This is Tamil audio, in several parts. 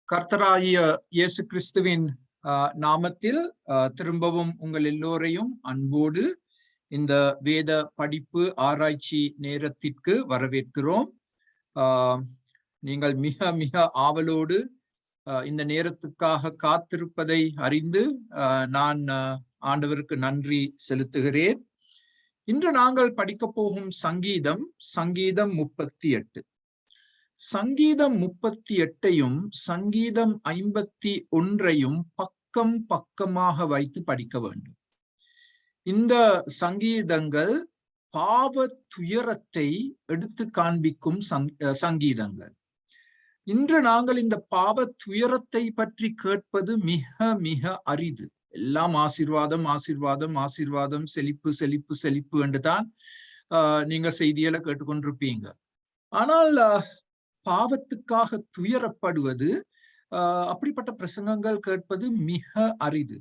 கர்த்தராகிய இயேசு கிறிஸ்துவின் நாமத்தில் திரும்பவும் உங்கள் எல்லோரையும் அன்போடு இந்த வேத படிப்பு ஆராய்ச்சி நேரத்திற்கு வரவேற்கிறோம். நீங்கள் மிக மிக ஆவலோடு இந்த நேரத்துக்காக காத்திருப்பதை அறிந்து நான் ஆண்டவருக்கு நன்றி செலுத்துகிறேன். இன்று நாங்கள் படிக்க போகும் சங்கீதம் 38. சங்கீதம் 38ஐயும் சங்கீதம் 51ஐயும் பக்கம் பக்கமாக வைத்து படிக்க வேண்டும். இந்த சங்கீதங்கள் பாவ துயரத்தை எடுத்து காண்பிக்கும் சங்கீதங்கள். இன்று நாங்கள் இந்த பாவ துயரத்தை பற்றி கேட்பது மிக மிக அரிது. எல்லாம் ஆசீர்வாதம் ஆசீர்வாதம் ஆசீர்வாதம், செழிப்பு செழிப்பு செழிப்பு என்றுதான் நீங்க செய்தியில கேட்டுக்கொண்டிருப்பீங்க. ஆனால் பாவத்துக்காக துயரப்படுவது, அப்படிப்பட்ட பிரசங்கங்கள் கேட்பது மிக அரிது.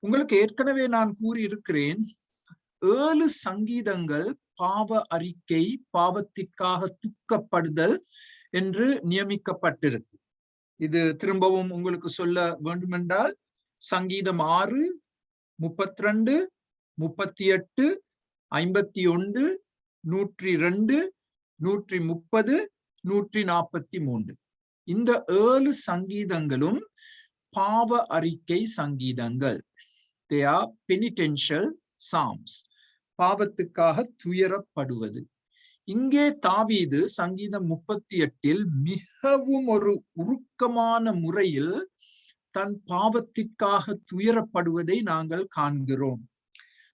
உங்களுக்கு ஏற்கனவே நான் கூறியிருக்கிறேன், 7 சங்கீதங்கள் பாவ அறிக்கை, பாவத்திற்காக துக்கப்படுதல் என்று நியமிக்கப்பட்டிருக்கு. இது திரும்பவும் உங்களுக்கு சொல்ல வேண்டுமென்றால் சங்கீதம் 6, 32, 38, 51, 102, 130, 143 இந்த 7 சங்கீதங்களும் பாவ அறிக்கை சங்கீதங்கள். They are penitential psalms. பாவத்துக்காக துயரப்படுவது. இங்கே தாவீது சங்கீதம் 38 மிகவும் ஒரு உருக்கமான முறையில் தன் பாவத்திற்காக துயரப்படுவதை நாங்கள் காண்கிறோம்.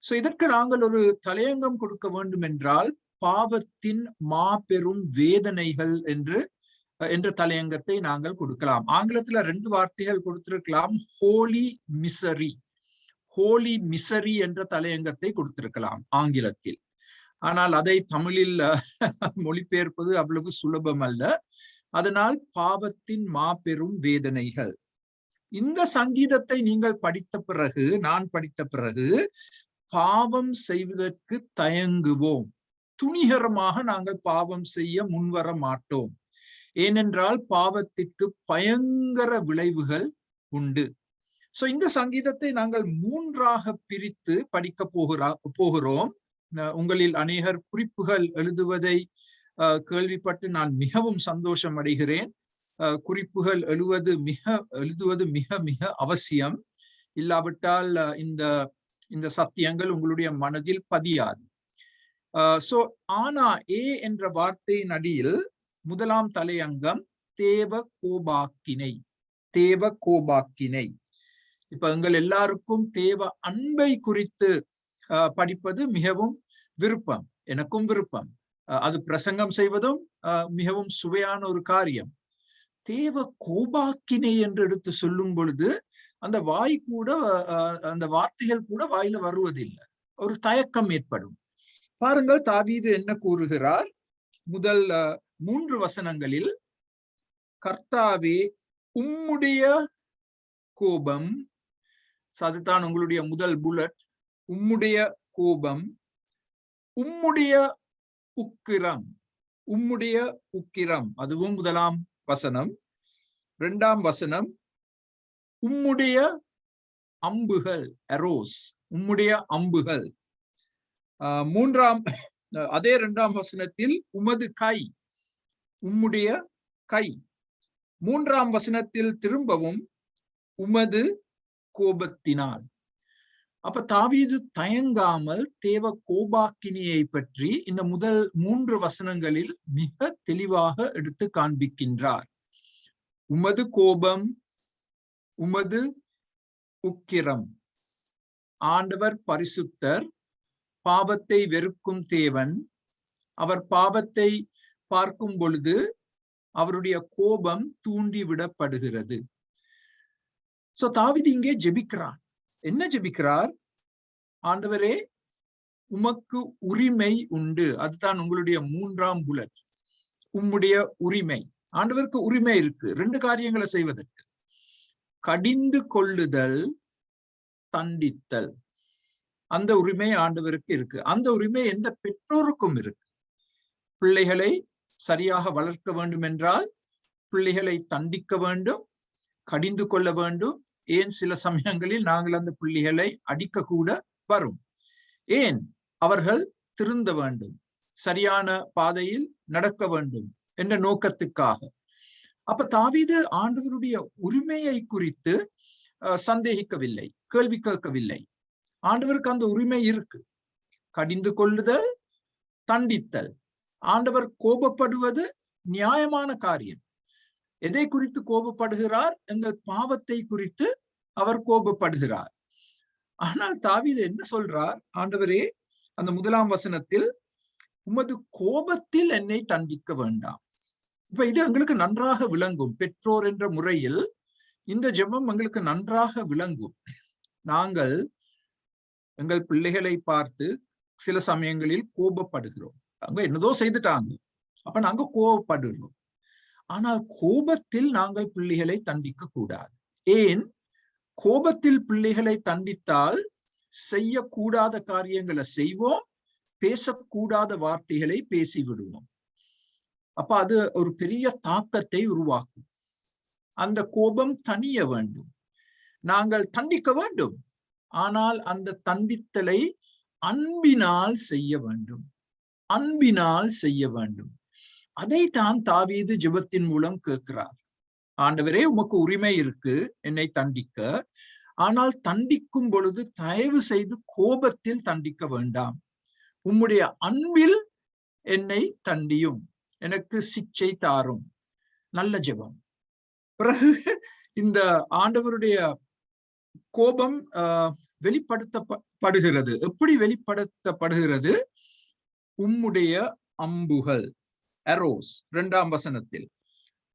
சோ இதற்கு நாங்கள் ஒரு தலையங்கம் கொடுக்க வேண்டும் என்றால் பாவத்தின் மாபெரும் வேதனைகள் என்ற தலையங்கத்தை நாங்கள் கொடுக்கலாம். ஆங்கிலத்துல 2 வார்த்தைகள் கொடுத்திருக்கலாம். ஹோலி மிசரி என்ற தலையங்கத்தை கொடுத்திருக்கலாம் ஆங்கிலத்தில். ஆனால் அதை தமிழில் மொழிபெயர்ப்பது அவ்வளவு சுலபம் அல்ல. அதனால் பாவத்தின் மாபெரும் வேதனைகள். இந்த சங்கீதத்தை நீங்கள் படித்த பிறகு, நான் படித்த பிறகு, பாவம் செய்வதற்கு தயங்குவோம். துணிகரமாக நாங்கள் பாவம் செய்ய முன்வர மாட்டோம். ஏனென்றால் பாவத்திற்கு பயங்கர விளைவுகள் உண்டு. சோ இந்த சங்கீதத்தை நாங்கள் 3ஆக பிரித்து படிக்க போகிறோம். உங்களில் அநேகர் குறிப்புகள் எழுதுவதை கேள்விப்பட்டு நான் மிகவும் சந்தோஷம் அடைகிறேன். குறிப்புகள் எழுதுவது மிக மிக அவசியம். இல்லாவிட்டால் இந்த சத்தியங்கள் உங்களுடைய மனதில் பதியாது. சோ ஆனா ஏ என்ற வார்த்தையின் அடியில் முதலாம் தலையங்கம் தேவ கோபாக்கினை. இப்ப எங்கள் எல்லாருக்கும் தேவ அன்பை குறித்து படிப்பது மிகவும் விருப்பம். எனக்கும் விருப்பம். அது பிரசங்கம் செய்வதும் மிகவும் சுவையான ஒரு காரியம். தேவ கோபாக்கினை என்று எடுத்து சொல்லும் பொழுது அந்த அந்த வார்த்தைகள் கூட வாயில வருவதில்லை. ஒரு தயக்கம் ஏற்படும். பாருங்கள், தாவீது என்ன கூறுகிறார்? முதல் 3 வசனங்களில், கர்த்தாவே உம்முடைய கோபம், அதுதான் உங்களுடைய முதல் புல்லட், உம்முடைய கோபம், உம்முடைய உக்கிரம், அதுவும் முதலாம் வசனம். 2ஆம் வசனம், உம்முடைய அம்புகள், எரோஸ், உம்முடைய அம்புகள். 3ஆம் அதே 2ஆம் வசனத்தில் உமது கை, உம்முடைய கை. 3ஆம் வசனத்தில் திரும்பவும் உமது கோபத்தினால். அப்ப தாவீது தயங்காமல் தேவ கோபாக்கினியை பற்றி இந்த முதல் 3 வசனங்களில் மிக தெளிவாக எடுத்து காண்பிக்கின்றார். உமது கோபம், உமது உக்கிரம். ஆண்டவர் பரிசுத்தர், பாவத்தை வெறுக்கும் தேவன். அவர் பாவத்தை பார்க்கும் பொழுது அவருடைய கோபம் தூண்டிவிடப்படுகிறது. சோ தாவீது இங்கே ஜெபிக்கிறார். என்ன ஜெபிக்கிறார்? ஆண்டவரே, உமக்கு உரிமை உண்டு. அதுதான் உங்களுடைய 3ஆம் புல்லட். உம்முடைய உரிமை. ஆண்டவருக்கு உரிமை இருக்கு 2 காரியங்களை செய்வதற்கு. கடிந்து கொள்ளுதல், தண்டித்தல். அந்த உரிமை ஆண்டவருக்கு இருக்கு. அந்த உரிமை எந்த பெற்றோருக்கும் இருக்கு. பிள்ளைகளை சரியாக வளர்க்க வேண்டும் என்றால் பிள்ளைகளை தண்டிக்க வேண்டும். கடிந்து கொள்ள வேண்டும். ஏன் சில சமயங்களில் நாங்கள் அந்த பிள்ளைகளை அடிக்க கூட வரும். ஏன்? அவர்கள் திருந்த வேண்டும், சரியான பாதையில் நடக்க வேண்டும் என்ற நோக்கத்துக்காக. அப்ப தாவீது ஆண்டவருடைய உரிமையை குறித்து சந்தேகிக்கவில்லை, கேள்வி கேட்கவில்லை. ஆண்டவருக்கு அந்த உரிமை இருக்கு. கடிந்து கொள்ளுதல், தண்டித்தல். ஆண்டவர் கோபப்படுவது நியாயமான காரியம். எதை குறித்து கோபப்படுகிறார்? எங்கள் பாவத்தை குறித்து அவர் கோபப்படுகிறார். ஆனால் தாவீது என்ன சொல்றார்? ஆண்டவரே, அந்த 1ஆம் வசனத்தில், உமது கோபத்தில் என்னை தண்டிக்க வேண்டாம். இப்ப இது எங்களுக்கு நன்றாக விளங்கும். பெற்றோர் என்ற முறையில் இந்த ஜெபம் எங்களுக்கு நன்றாக விளங்கும். நாங்கள் எங்கள் பிள்ளைகளை பார்த்து சில சமயங்களில் கோபப்படுகிறோம். அவங்க என்னதோ செய்துட்டாங்க, அப்ப நாங்க கோபப்படுகிறோம். ஆனால் கோபத்தில் நாங்கள் பிள்ளைகளை தண்டிக்க கூடாது. ஏன்? கோபத்தில் பிள்ளைகளை தண்டித்தால் செய்யக்கூடாத காரியங்களை செய்வோம், பேசக்கூடாத வார்த்தைகளை பேசிவிடுவோம். அப்ப அது ஒரு பெரிய தாக்கத்தை உருவாக்கும். அந்த கோபம் தணிய வேண்டும். நாங்கள் தண்டிக்க வேண்டும், ஆனால் அந்த தண்டித்தலை அன்பினால் செய்ய வேண்டும். அன்பினால் செய்ய வேண்டும். அதைத்தான் தாவீது ஜெபத்தின் மூலம் கேட்கிறார். ஆண்டவரே, உமக்கு உரிமை இருக்கு என்னை தண்டிக்க, ஆனால் தண்டிக்கும் பொழுது தயவு செய்து கோபத்தில் தண்டிக்க வேண்டாம். உம்முடைய அன்பில் என்னை தண்டியும், எனக்கு சிக்ஷை தாரும். நல்ல ஜெபம். பிறகு இந்த ஆண்டவருடைய கோபம் வெளிப்படுத்தப்படுகிறது. எப்படி வெளிப்படுத்தப்படுகிறது? உம்முடைய அம்புகள், அரோஸ், 2ஆம் வசனத்தில்,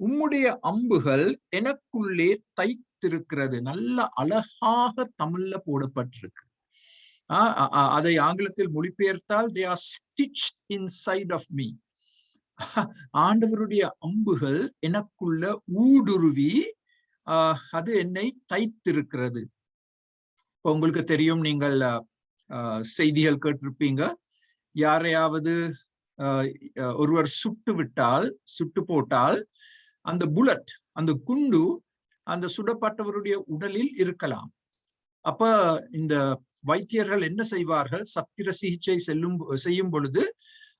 உம்முடைய அம்புகள் எனக்குள்ளே தைத்திருக்கிறது. நல்ல அழகாக தமிழ்ல போடப்பட்டிருக்கு. அதை ஆங்கிலத்தில் மொழிபெயர்த்தால், they are stitched inside of me. ஆண்டவருடைய அம்புகள் எனக்குள்ள ஊடுருவி அது என்னை தைத்திருக்கிறது. உங்களுக்கு தெரியும், நீங்கள் செய்திகள் கேட்டிருப்பீங்க, யாரையாவது ஒருவர் சுட்டு போட்டால் அந்த புல்லட், அந்த குண்டு அந்த சுடப்பட்டவருடைய உடலில் இருக்கலாம். அப்ப இந்த வைத்தியர்கள் என்ன செய்வார்கள்? சத்திர சிகிச்சை செய்யும் பொழுது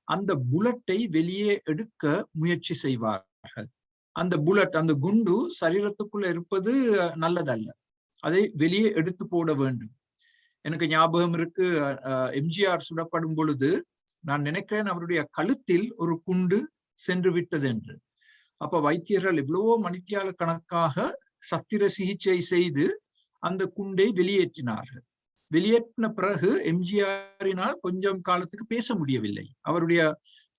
அந்த புல்லட்டை வெளியே எடுக்க முயற்சி செய்வார்கள். அந்த புல்லட், அந்த குண்டு சரீரத்துக்குள்ள இருப்பது நல்லதல்ல, அதை வெளியே எடுத்து போட வேண்டும். எனக்கு ஞாபகம் இருக்கு, எம்ஜிஆர் சுடப்படும் பொழுது நான் நினைக்கிறேன் அவருடைய கழுத்தில் ஒரு குண்டு சென்று விட்டது என்று. அப்ப வைத்தியர்கள் எவ்வளவோ மணித்தியால கணக்காக சத்திர சிகிச்சை செய்து அந்த குண்டை வெளியேற்றினார்கள். வெளியேற்றின பிறகு எம்ஜிஆரினால் கொஞ்சம் காலத்துக்கு பேச முடியவில்லை. அவருடைய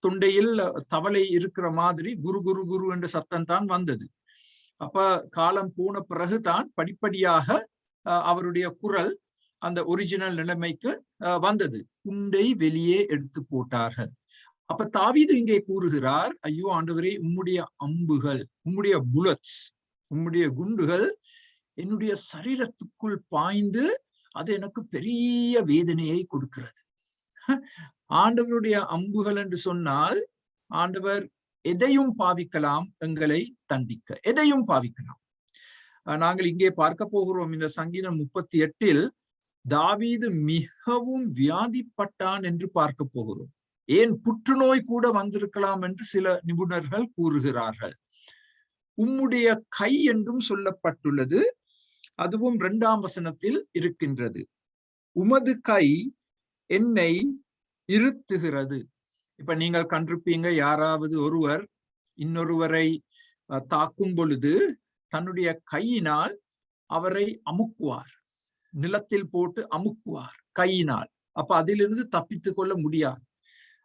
தொண்டையில் தவளை இருக்கிற மாதிரி குரு குரு குரு என்ற சத்தம் தான் வந்தது. அப்ப காலம் போன பிறகுதான் படிப்படியாக அவருடைய குரல் அந்த ஒரிஜினல் நிலைமைக்கு வந்தது. குண்டை வெளியே எடுத்து போட்டார்கள். அப்ப தாவீது இங்கே கூறுகிறார், ஐயோ ஆண்டவரே, உம்முடைய அம்புகள், உம்முடைய புல்லட்ஸ், உம்முடைய குண்டுகள் என்னுடைய சரீரத்துக்குள் பாய்ந்து அது எனக்கு பெரிய வேதனையை கொடுக்கிறது. ஆண்டவருடைய அம்புகள் என்று சொன்னால், ஆண்டவர் எதையும் பாவிக்கலாம், எங்களை தண்டிக்க எதையும் பாவிக்கலாம். நாங்கள் இங்கே பார்க்க போகிறோம், இந்த சங்கீதம் 38 தாவீது மிகவும் வியாதிப்பட்டான் என்று பார்க்க போகிறோம். ஏன் புற்றுநோய் கூட வந்திருக்கலாம் என்று சில நிபுணர்கள் கூறுகிறார்கள். உம்முடைய கை என்றும் சொல்லப்பட்டுள்ளது. அதுவும் 2ஆம் வசனத்தில் இருக்கின்றது. உமது கை என்னை இருத்துகிறது. இப்ப நீங்கள் கண்டிருப்பீங்க, யாராவது ஒருவர் இன்னொருவரை தாக்கும் பொழுது தன்னுடைய கையினால் அவரை அமுக்குவார், நிலத்தில் போட்டு அமுக்குவார் கையினால். அப்ப அதிலிருந்து தப்பித்து கொள்ள முடியாது.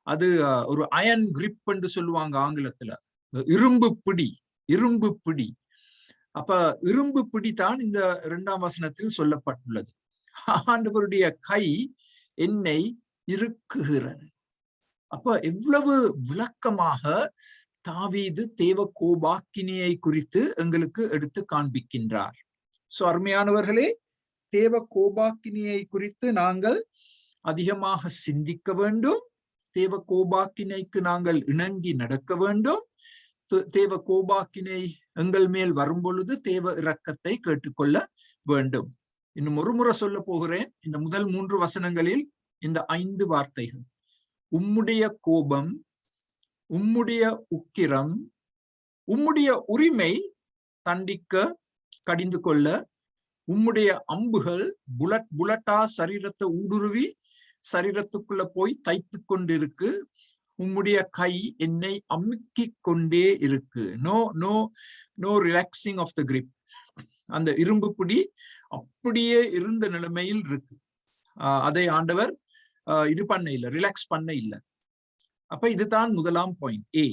அது ஒரு அயன் கிரிப் என்று சொல்லுவாங்க ஆங்கிலத்துல, இரும்பு பிடி, இரும்பு பிடி. அப்ப இரும்பு பிடித்தான் இந்த 2ஆம் வசனத்தில் சொல்லப்பட்டுள்ளது. ஆண்டவருடைய கை என்னை இறுக்குகிறது. அப்ப எவ்வளவு விளக்கமாக தாவீது தேவ கோபாக்கினியை குறித்து எங்களுக்கு எடுத்து காண்பிக்கின்றார். சோ அருமையானவர்களே, தேவ கோபாக்கினியை குறித்து நாங்கள் அதிகமாக சிந்திக்க வேண்டும். தேவ கோபாக்கினைக்கு நாங்கள் இணங்கி நடக்க வேண்டும். தேவ கோபாக்கினை எங்கள் மேல் வரும் பொழுது தேவ இரக்கத்தை கேட்டுக்கொள்ள வேண்டும். இன்னும் ஒரு முறை சொல்ல போகிறேன். இந்த முதல் 3 வசனங்களில் இந்த 5 வார்த்தைகள்: உம்முடைய கோபம், உம்முடைய உக்கிரம், உம்முடைய உரிமை தண்டிக்க கடிந்து கொள்ள, உம்முடைய அம்புகள் புலட்டா சரீரத்தை ஊடுருவி சரீரத்துக்குள்ள போய் தைத்து கொண்டிருக்கு, உம்முடைய கை என்னை அமுக்கிக் கொண்டே இருக்கு. No no no relaxing of the grip. அந்த இரும்பு பிடி அப்படியே இருந்த நிலைமையில் இருக்கு. அதை ஆண்டவர் இது பண்ண இல்லை, ரிலாக்ஸ் பண்ண இல்லை. அப்ப இதுதான் முதலாம் பாயிண்ட். ஏ,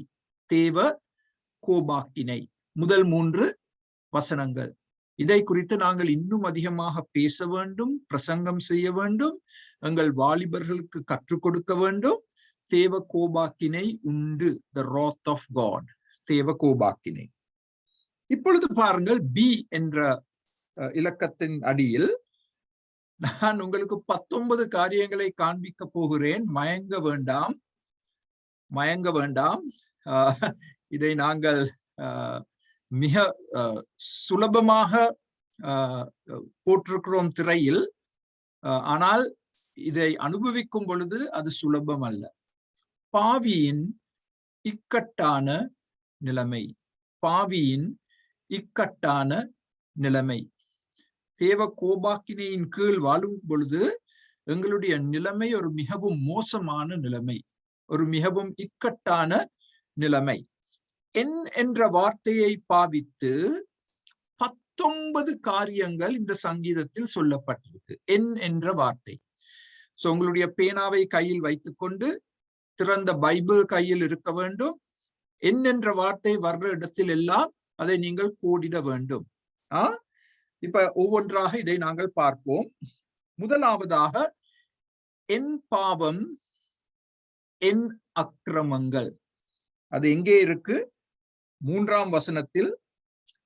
தேவ கோபாக்கினை. முதல் 3 வசனங்கள். இதை குறித்து நாங்கள் இன்னும் அதிகமாக பேச வேண்டும், பிரசங்கம் செய்ய வேண்டும், எங்கள் வாலிபர்களுக்கு கற்றுக் கொடுக்க வேண்டும். தேவ கோபாக்கினை உண்டு. The wrath of God. தேவ கோபாக்கினை. இப்பொழுது பாருங்கள், பி என்ற இலக்கத்தின் அடியில் நான் உங்களுக்கு 19 காரியங்களை காண்பிக்க போகிறேன். மயங்க வேண்டாம், மயங்க வேண்டாம். இதை நாங்கள் மிக சுலபமாக போட்டிருக்கிறோம் திரையில். ஆனால் இதை அனுபவிக்கும் பொழுது அது சுலபம் அல்ல. பாவியின் இக்கட்டான நிலைமை, பாவியின் இக்கட்டான நிலைமை. தேவ கோபாக்கினையின் கீழ் வாழும் பொழுது எங்களுடைய நிலைமை ஒரு மிகவும் மோசமான நிலைமை, ஒரு மிகவும் இக்கட்டான நிலைமை. என் என்ற வார்த்தையை பாவித்து 19 காரியங்கள் இந்த சங்கீதத்தில் சொல்லப்பட்டிருக்கு. என் என்ற வார்த்தை. சோ உங்களுடைய பேனாவை கையில் வைத்துக்கொண்டு திறந்த பைபிள் கையில் இருக்க வேண்டும். என் என்ற வார்த்தை வர்ற இடத்தில் எல்லாம் அதை நீங்கள் கோடிட வேண்டும். இப்ப ஒவ்வொன்றாக இதை நாங்கள் பார்ப்போம். முதலாவதாக, என் பாவம், என் அக்கிரமங்கள். அது எங்கே இருக்கு? 3ஆம் வசனத்தில்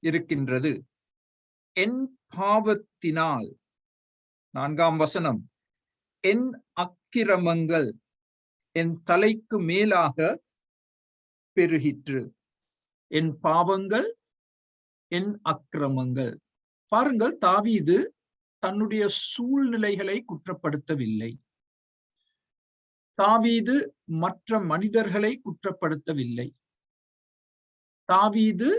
இருக்கின்றது. என் பாவத்தினால். 4ஆம் வசனம், என் அக்கிரமங்கள் என் தலைக்கு மேலாக பெருகிற்று. என் பாவங்கள், என் அக்கிரமங்கள். பாருங்கள், தாவீது தன்னுடைய சூழ்நிலைகளை குற்றப்படுத்தவில்லை. தாவீது மற்ற மனிதர்களை குற்றப்படுத்தவில்லை. தாவீது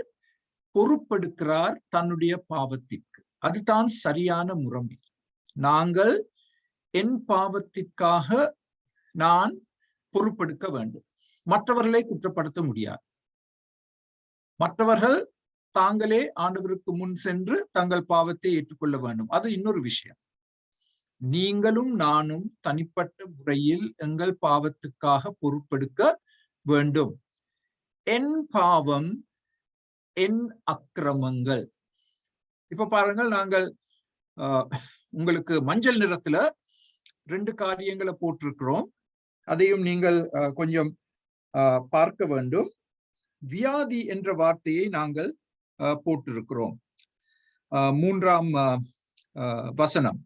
பொறுப்பெடுக்கிறார் தன்னுடைய பாவத்திற்கு. அதுதான் சரியான முறைமை. நாங்கள் என் பாவத்திற்காக நான் பொறுப்பெடுக்க வேண்டும். மற்றவர்களை குற்றப்படுத்த முடியாது. மற்றவர்கள் தாங்களே ஆண்டவருக்கு முன் சென்று தங்கள் பாவத்தை ஏற்றுக்கொள்ள வேண்டும். அது இன்னொரு விஷயம். நீங்களும் நானும் தனிப்பட்ட முறையில் எங்கள் பாவத்துக்காக பொறுப்பெடுக்க வேண்டும். என் பாவம், என் அக்கிரமங்கள். இப்ப பாருங்கள், நாங்கள் உங்களுக்கு மஞ்சள் நிறத்துல 2 காரியங்களை போட்டிருக்கிறோம். அதையும் நீங்கள் கொஞ்சம் பார்க்க வேண்டும். வியாதி என்ற வார்த்தையை நாங்கள் போட்டிருக்கிறோம். 3ஆம் வசனம்,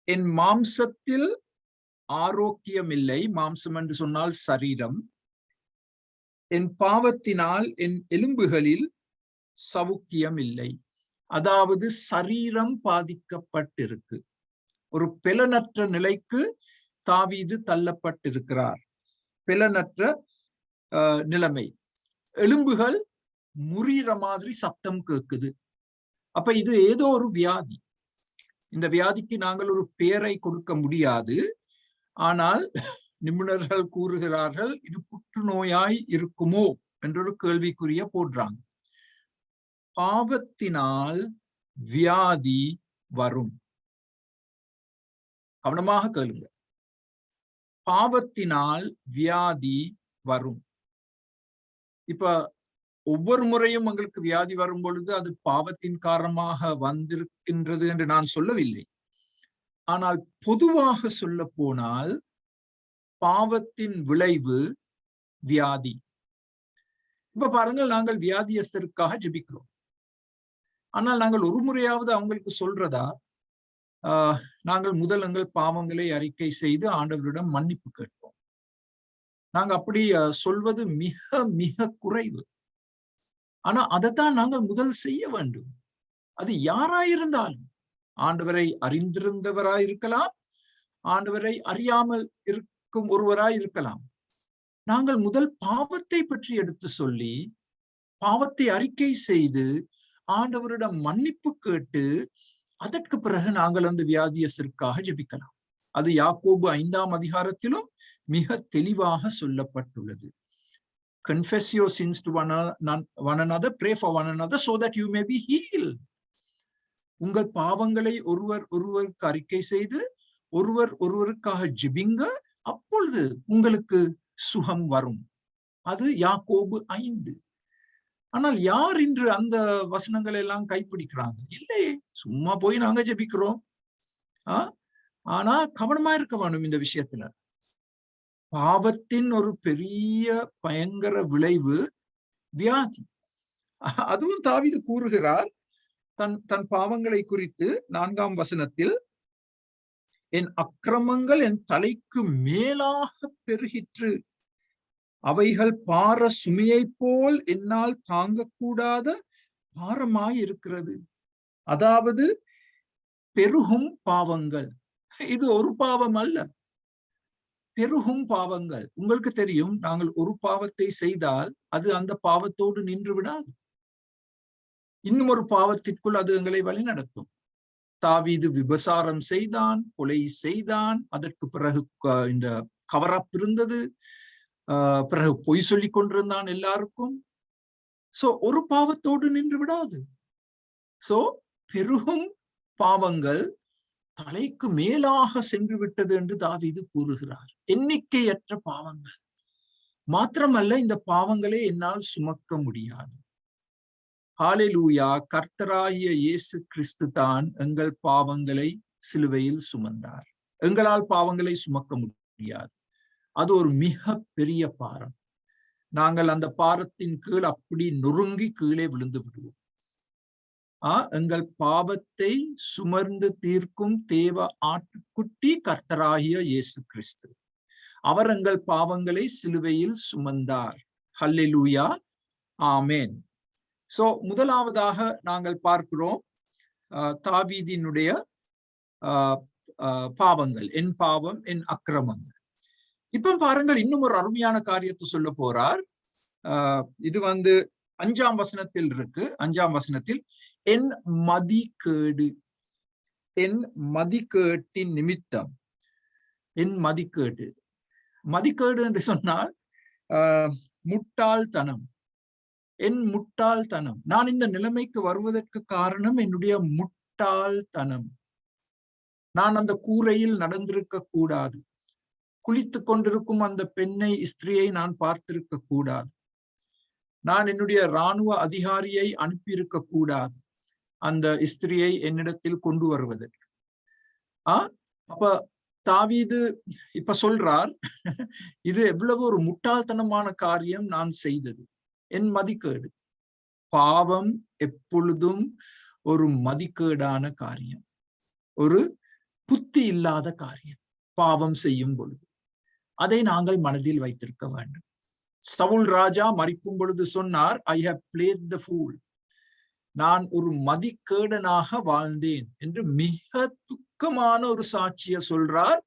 என் மாம்சத்தில் ஆரோக்கியம் இல்லை. மாம்சம் என்று சொன்னால் சரீரம். என் பாவத்தினால் என் எலும்புகளில் சவுக்கியம் இல்லை. அதாவது சரீரம் பாதிக்கப்பட்டிருக்கு. ஒரு பெலனற்ற நிலைக்கு தாவீது தள்ளப்பட்டிருக்கிறார். பெலனற்ற நிலைமை. எலும்புகள் முறிகிற மாதிரி சத்தம் கேட்குது. அப்ப இது ஏதோ ஒரு வியாதி. இந்த வியாதிக்கு நாங்கள் ஒரு பெயரை கொடுக்க முடியாது. ஆனால் நிபுணர்கள் கூறுகிறார்கள், இது புற்றுநோயாய் இருக்குமோ என்றொரு கேள்விக்குரிய போடுறாங்க. பாவத்தினால் வியாதி வரும். கவனமாக கேளுங்க. பாவத்தினால் வியாதி வரும். இப்ப ஒவ்வொரு முறையும் உங்களுக்கு வியாதி வரும் பொழுது அது பாவத்தின் காரணமாக வந்திருக்கின்றது என்று நான் சொல்லவில்லை. ஆனால் பொதுவாக சொல்ல போனால் பாவத்தின் விளைவு வியாதி. இப்ப பாருங்கள், நாங்கள் வியாதியஸ்தருக்காக ஜெபிக்கிறோம். ஆனால் நாங்கள் ஒரு முறையாவது அவங்களுக்கு சொல்றதா, நாங்கள் முதல் எங்கள் பாவங்களை அறிக்கை செய்து ஆண்டவரிடம் மன்னிப்பு கேட்போம். நாங்க அப்படி சொல்வது மிக மிக குறைவு. ஆனா அதைத்தான் நாங்கள் முதல் செய்ய வேண்டும். அது யாராயிருந்தாலும், ஆண்டவரை அறிந்திருந்தவராய் இருக்கலாம், ஆண்டவரை அறியாமல் இருக்கும் ஒருவராய் இருக்கலாம். நாங்கள் முதல் பாவத்தை பற்றி எடுத்து சொல்லி, பாவத்தை அறிக்கை செய்து, ஆண்டவரிடம் மன்னிப்பு கேட்டு, அதற்கு பிறகு நாங்கள் அந்த வியாதியஸ்தருக்காக ஜெபிக்கலாம். அது யாக்கோபு 5ஆம் அதிகாரத்திலும் மிக தெளிவாக சொல்லப்பட்டுள்ளது. Confess your sins to one another, pray for one another so that you may be healed. உங்கள் பாவங்களை ஒருவர் ஒருவருக்கு அறிக்கை செய்து ஒருவர் ஒருவருக்காக ஜெபிங்க, அப்பொழுது உங்களுக்கு சுகம் வரும். அது யாக்கோபு 5. ஆனால் யார் இன்று அந்த வசனங்களை எல்லாம் கைப்பிடிக்கிறாங்க? இல்லையே, சும்மா போய் நாங்க ஜெபிக்கிறோம். ஆனா கவனமா இருக்க வேண்டும் இந்த விஷயத்துல. பாவத்தின் ஒரு பெரிய பயங்கர விளைவு வியாதி. அதுவும் தாவீது கூறுகிறார் தன் பாவங்களை குறித்து 4ஆம் வசனத்தில், என் அக்கிரமங்கள் என் தலைக்கு மேலாக பெருகிற்று, அவைகள் பார சுமையை போல் என்னால் தாங்கக்கூடாத பாரமாய் இருக்கிறது. அதாவது பெருகும் பாவங்கள். இது ஒரு பாவம் அல்ல, பெருகும் பாவங்கள். உங்களுக்கு தெரியும், நாங்கள் ஒரு பாவத்தை செய்தால் அது அந்த பாவத்தோடு நின்று விடாது, இன்னும் ஒரு பாவத்திற்குள் அது எங்களை வழிநடத்தும். தாவீது விபசாரம் செய்தான், கொலை செய்தான், அதற்கு பிறகு இந்த கவரப் இருந்தது, பிறகு பொய் சொல்லி கொண்டிருந்தான் எல்லாருக்கும். சோ ஒரு பாவத்தோடு நின்று விடாது. சோ பெருகும் பாவங்கள் தலைக்கு மேலாக சென்று விட்டது என்று தாவீது கூறுகிறார். எண்ணிக்கையற்ற பாவங்கள் மாத்திரமல்ல, இந்த பாவங்களை என்னால் சுமக்க முடியாது. ஹல்லேலூயா! கர்த்தராகிய இயேசு கிறிஸ்து தான் எங்கள் பாவங்களை சிலுவையில் சுமந்தார். எங்களால் பாவங்களை சுமக்க முடியாது. அது ஒரு மிக பெரிய பாரம். நாங்கள் அந்த பாரத்தின் கீழ் அப்படி நொறுங்கி கீழே விழுந்து விடுவோம். எங்கள் பாவத்தை சுமர்ந்து தீர்க்கும் தேவ ஆட்டுக்குட்டி கர்த்தராகிய இயேசு கிறிஸ்து. அவர் எங்கள் பாவங்களை சிலுவையில் சுமந்தார். ஹல்லேலூயா, ஆமென். சோ முதலாவதாக நாங்கள் பார்க்கிறோம் தாவீதினுடைய பாவங்கள், என் பாவம் என் அக்கிரமங்கள். இப்ப பாருங்கள், இன்னும் ஒரு அருமையான காரியத்தை சொல்ல போறார். இது 5ஆம் வசனத்தில் இருக்கு. 5ஆம் வசனத்தில், என் மதிகேடு, என் மதிகேட்டின் நிமித்தம். என் மதிகேடு, மதிகேடு என்று சொன்னால் முட்டாள்தனம். என் முட்டாள்தனம். நான் இந்த நிலைமைக்கு வருவதற்கு காரணம் என்னுடைய முட்டாள்தனம். நான் அந்த கூரையில் நடந்திருக்க கூடாது. குளித்து கொண்டிருக்கும் அந்த பெண்ணை, ஸ்திரியை நான் பார்த்திருக்க கூடாது. நான் என்னுடைய இராணுவ அதிகாரியை அனுப்பியிருக்க கூடாது அந்த ஸ்திரியை என்னிடத்தில் கொண்டு வருவதற்கு. அப்ப தாவீது இப்ப சொல்றார், இது எவ்வளவு ஒரு முட்டாள்தனமான காரியம் நான் செய்தது. என் மதிகேடு. பாவம் எப்பொழுதும் ஒரு மதிகேடான காரியம், ஒரு புத்தி இல்லாத காரியம். பாவம் செய்யும் பொழுது அதை நாங்கள் மனதில் வைத்திருக்க வேண்டும். சவுல் ராஜா மரிக்கும் பொழுது சொன்னார், I have played the fool. நான் ஒரு மதிகேடனாக வாழ்ந்தேன் என்று மிக துக்கமான ஒரு சாட்சியை சொல்றார்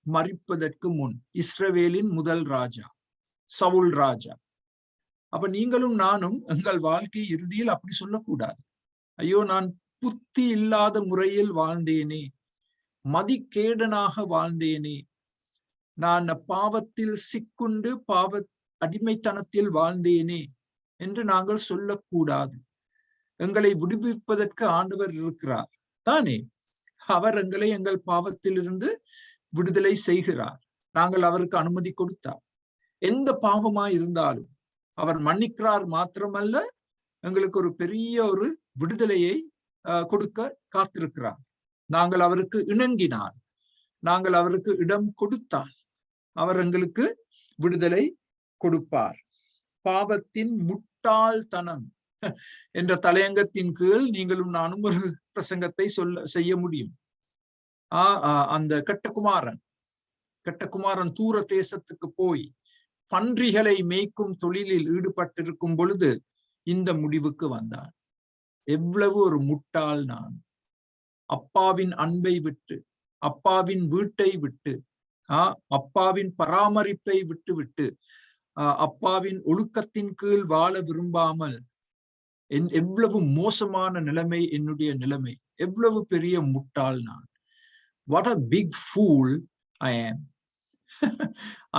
மரிப்பதற்கு முன். இஸ்ரவேலின் முதல் ராஜா சவுல் ராஜா. அப்ப நீங்களும் நானும் எங்கள் வாழ்க்கை இறுதியில் அப்படி சொல்லக்கூடாது. ஐயோ, நான் புத்தி இல்லாத முறையில் வாழ்ந்தேனே, மதிகேடனாக வாழ்ந்தேனே, நான் பாவத்தில் சிக்குண்டு பாவ அடிமைத்தனத்தில் வாழ்ந்தேனே என்று நாங்கள் சொல்லக்கூடாது. எங்களை விடுவிப்பதற்கு ஆண்டவர் இருக்கிறார் தானே. அவர் எங்களை எங்கள் பாவத்திலிருந்து விடுதலை செய்கிறார். நாங்கள் அவருக்கு அனுமதி கொடுத்தார். எந்த பாவமாய் இருந்தாலும் அவர் மன்னிக்கிறார். மாத்திரமல்ல, எங்களுக்கு ஒரு பெரிய ஒரு விடுதலையை கொடுக்க காத்திருக்கிறார். நாங்கள் அவருக்கு இணங்கினார், நாங்கள் அவருக்கு இடம் கொடுத்தால் அவர் எங்களுக்கு விடுதலை கொடுப்பார். பாவத்தின் முட்டாள்தனம் என்ற தலையங்கத்தின் கீழ் நீங்களும் நானும் ஒரு பிரசங்கத்தை செய்ய முடியும். அந்த கெட்டகுமாரன் தூர தேசத்துக்கு போய் பன்றிகளை மேய்க்கும் தொழிலில் ஈடுபட்டிருக்கும் பொழுது இந்த முடிவுக்கு வந்தான். எவ்வளவு ஒரு முட்டாள் நான்! அப்பாவின் அன்பை விட்டு, அப்பாவின் வீட்டை விட்டு, அப்பாவின் பராமரிப்பை விட்டு அப்பாவின் ஒழுக்கத்தின் கீழ் வாழ விரும்பாமல் எவ்வளவு மோசமான நிலைமை என்னுடைய நிலைமை! எவ்வளவு பெரிய முட்டாள் நான்! What a big fool I am.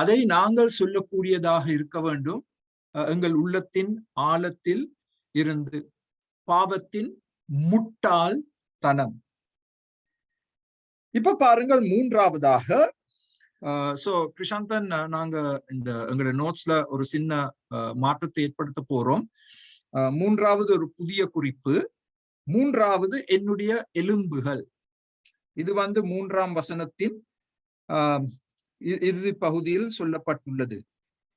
அதை நாங்கள் சொல்லக்கூடியதாக இருக்க வேண்டும். எங்கள் உள்ளத்தின் ஆழத்தில் இருந்து பாவத்தின் முட்டாள் தனம். இப்ப பாருங்கள், மூன்றாவதாக சோ கிருஷாந்தன், நாங்க இந்த எங்களுடைய நோட்ஸ்ல ஒரு சின்ன மாற்றத்தை ஏற்படுத்த போறோம். மூன்றாவது ஒரு புதிய குறிப்பு. மூன்றாவது என்னுடைய எலும்புகள். இது மூன்றாம் வசனத்தின் இறுதி பகுதியில் சொல்லப்பட்டுள்ளது.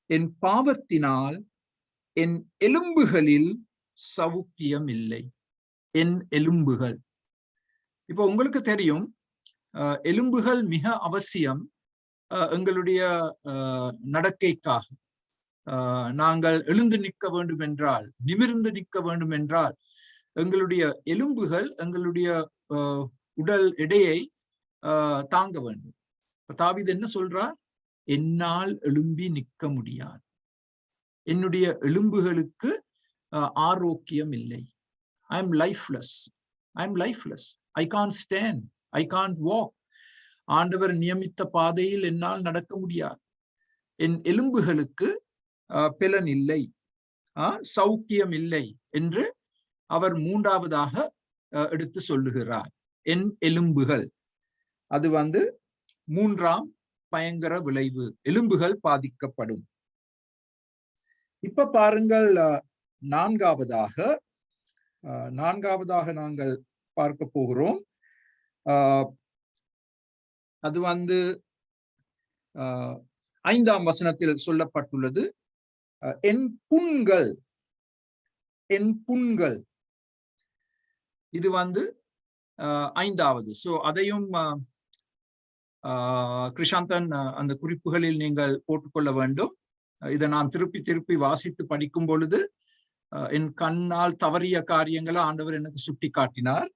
என் பாவத்தினால் என் எலும்புகளில் சவுக்கியம் இல்லை. என் எலும்புகள். இப்ப உங்களுக்கு தெரியும், எலும்புகள் மிக அவசியம் எங்களுடைய நடக்கைக்காக. நாங்கள் எழுந்து நிற்க வேண்டும் என்றால், நிமிர்ந்து நிற்க வேண்டும் என்றால், எங்களுடைய எலும்புகள் எங்களுடைய உடல் எடையை தாங்க வேண்டும். தாவீது என்ன சொல்றார்? என்னால் எழும்பி நிற்க முடியாது, என்னுடைய எலும்புகளுக்கு ஆரோக்கியம் இல்லை. I am lifeless. I am lifeless. I can't stand. I can't walk. ஆண்டவர் நியமித்த பாதையில் என்னால் நடக்க முடியாது. என் எலும்புகளுக்கு பலன் இல்லை, சௌக்கியம் இல்லை என்று அவர் மூன்றாவதாக எடுத்து சொல்லுகிறார். என் எலும்புகள். அது மூன்றாம் பயங்கர விளைவு. எலும்புகள் பாதிக்கப்படும். இப்ப பாருங்கள், நான்காவதாக நாங்கள் பார்க்க போகிறோம். அது 5ஆம் வசனத்தில் சொல்லப்பட்டுள்ளது. என் புண்கள். என் புண்கள். இது 5வது. சோ அதையும் கிருஷாந்தன் அந்த குறிப்புகளில் நீங்கள் போட்டுக்கொள்ள வேண்டும். இதை நான் திருப்பி வாசித்து படிக்கும் பொழுது என் கண்ணால் தவறிய காரியங்களை ஆண்டவர் எனக்கு சுட்டி காட்டினார்.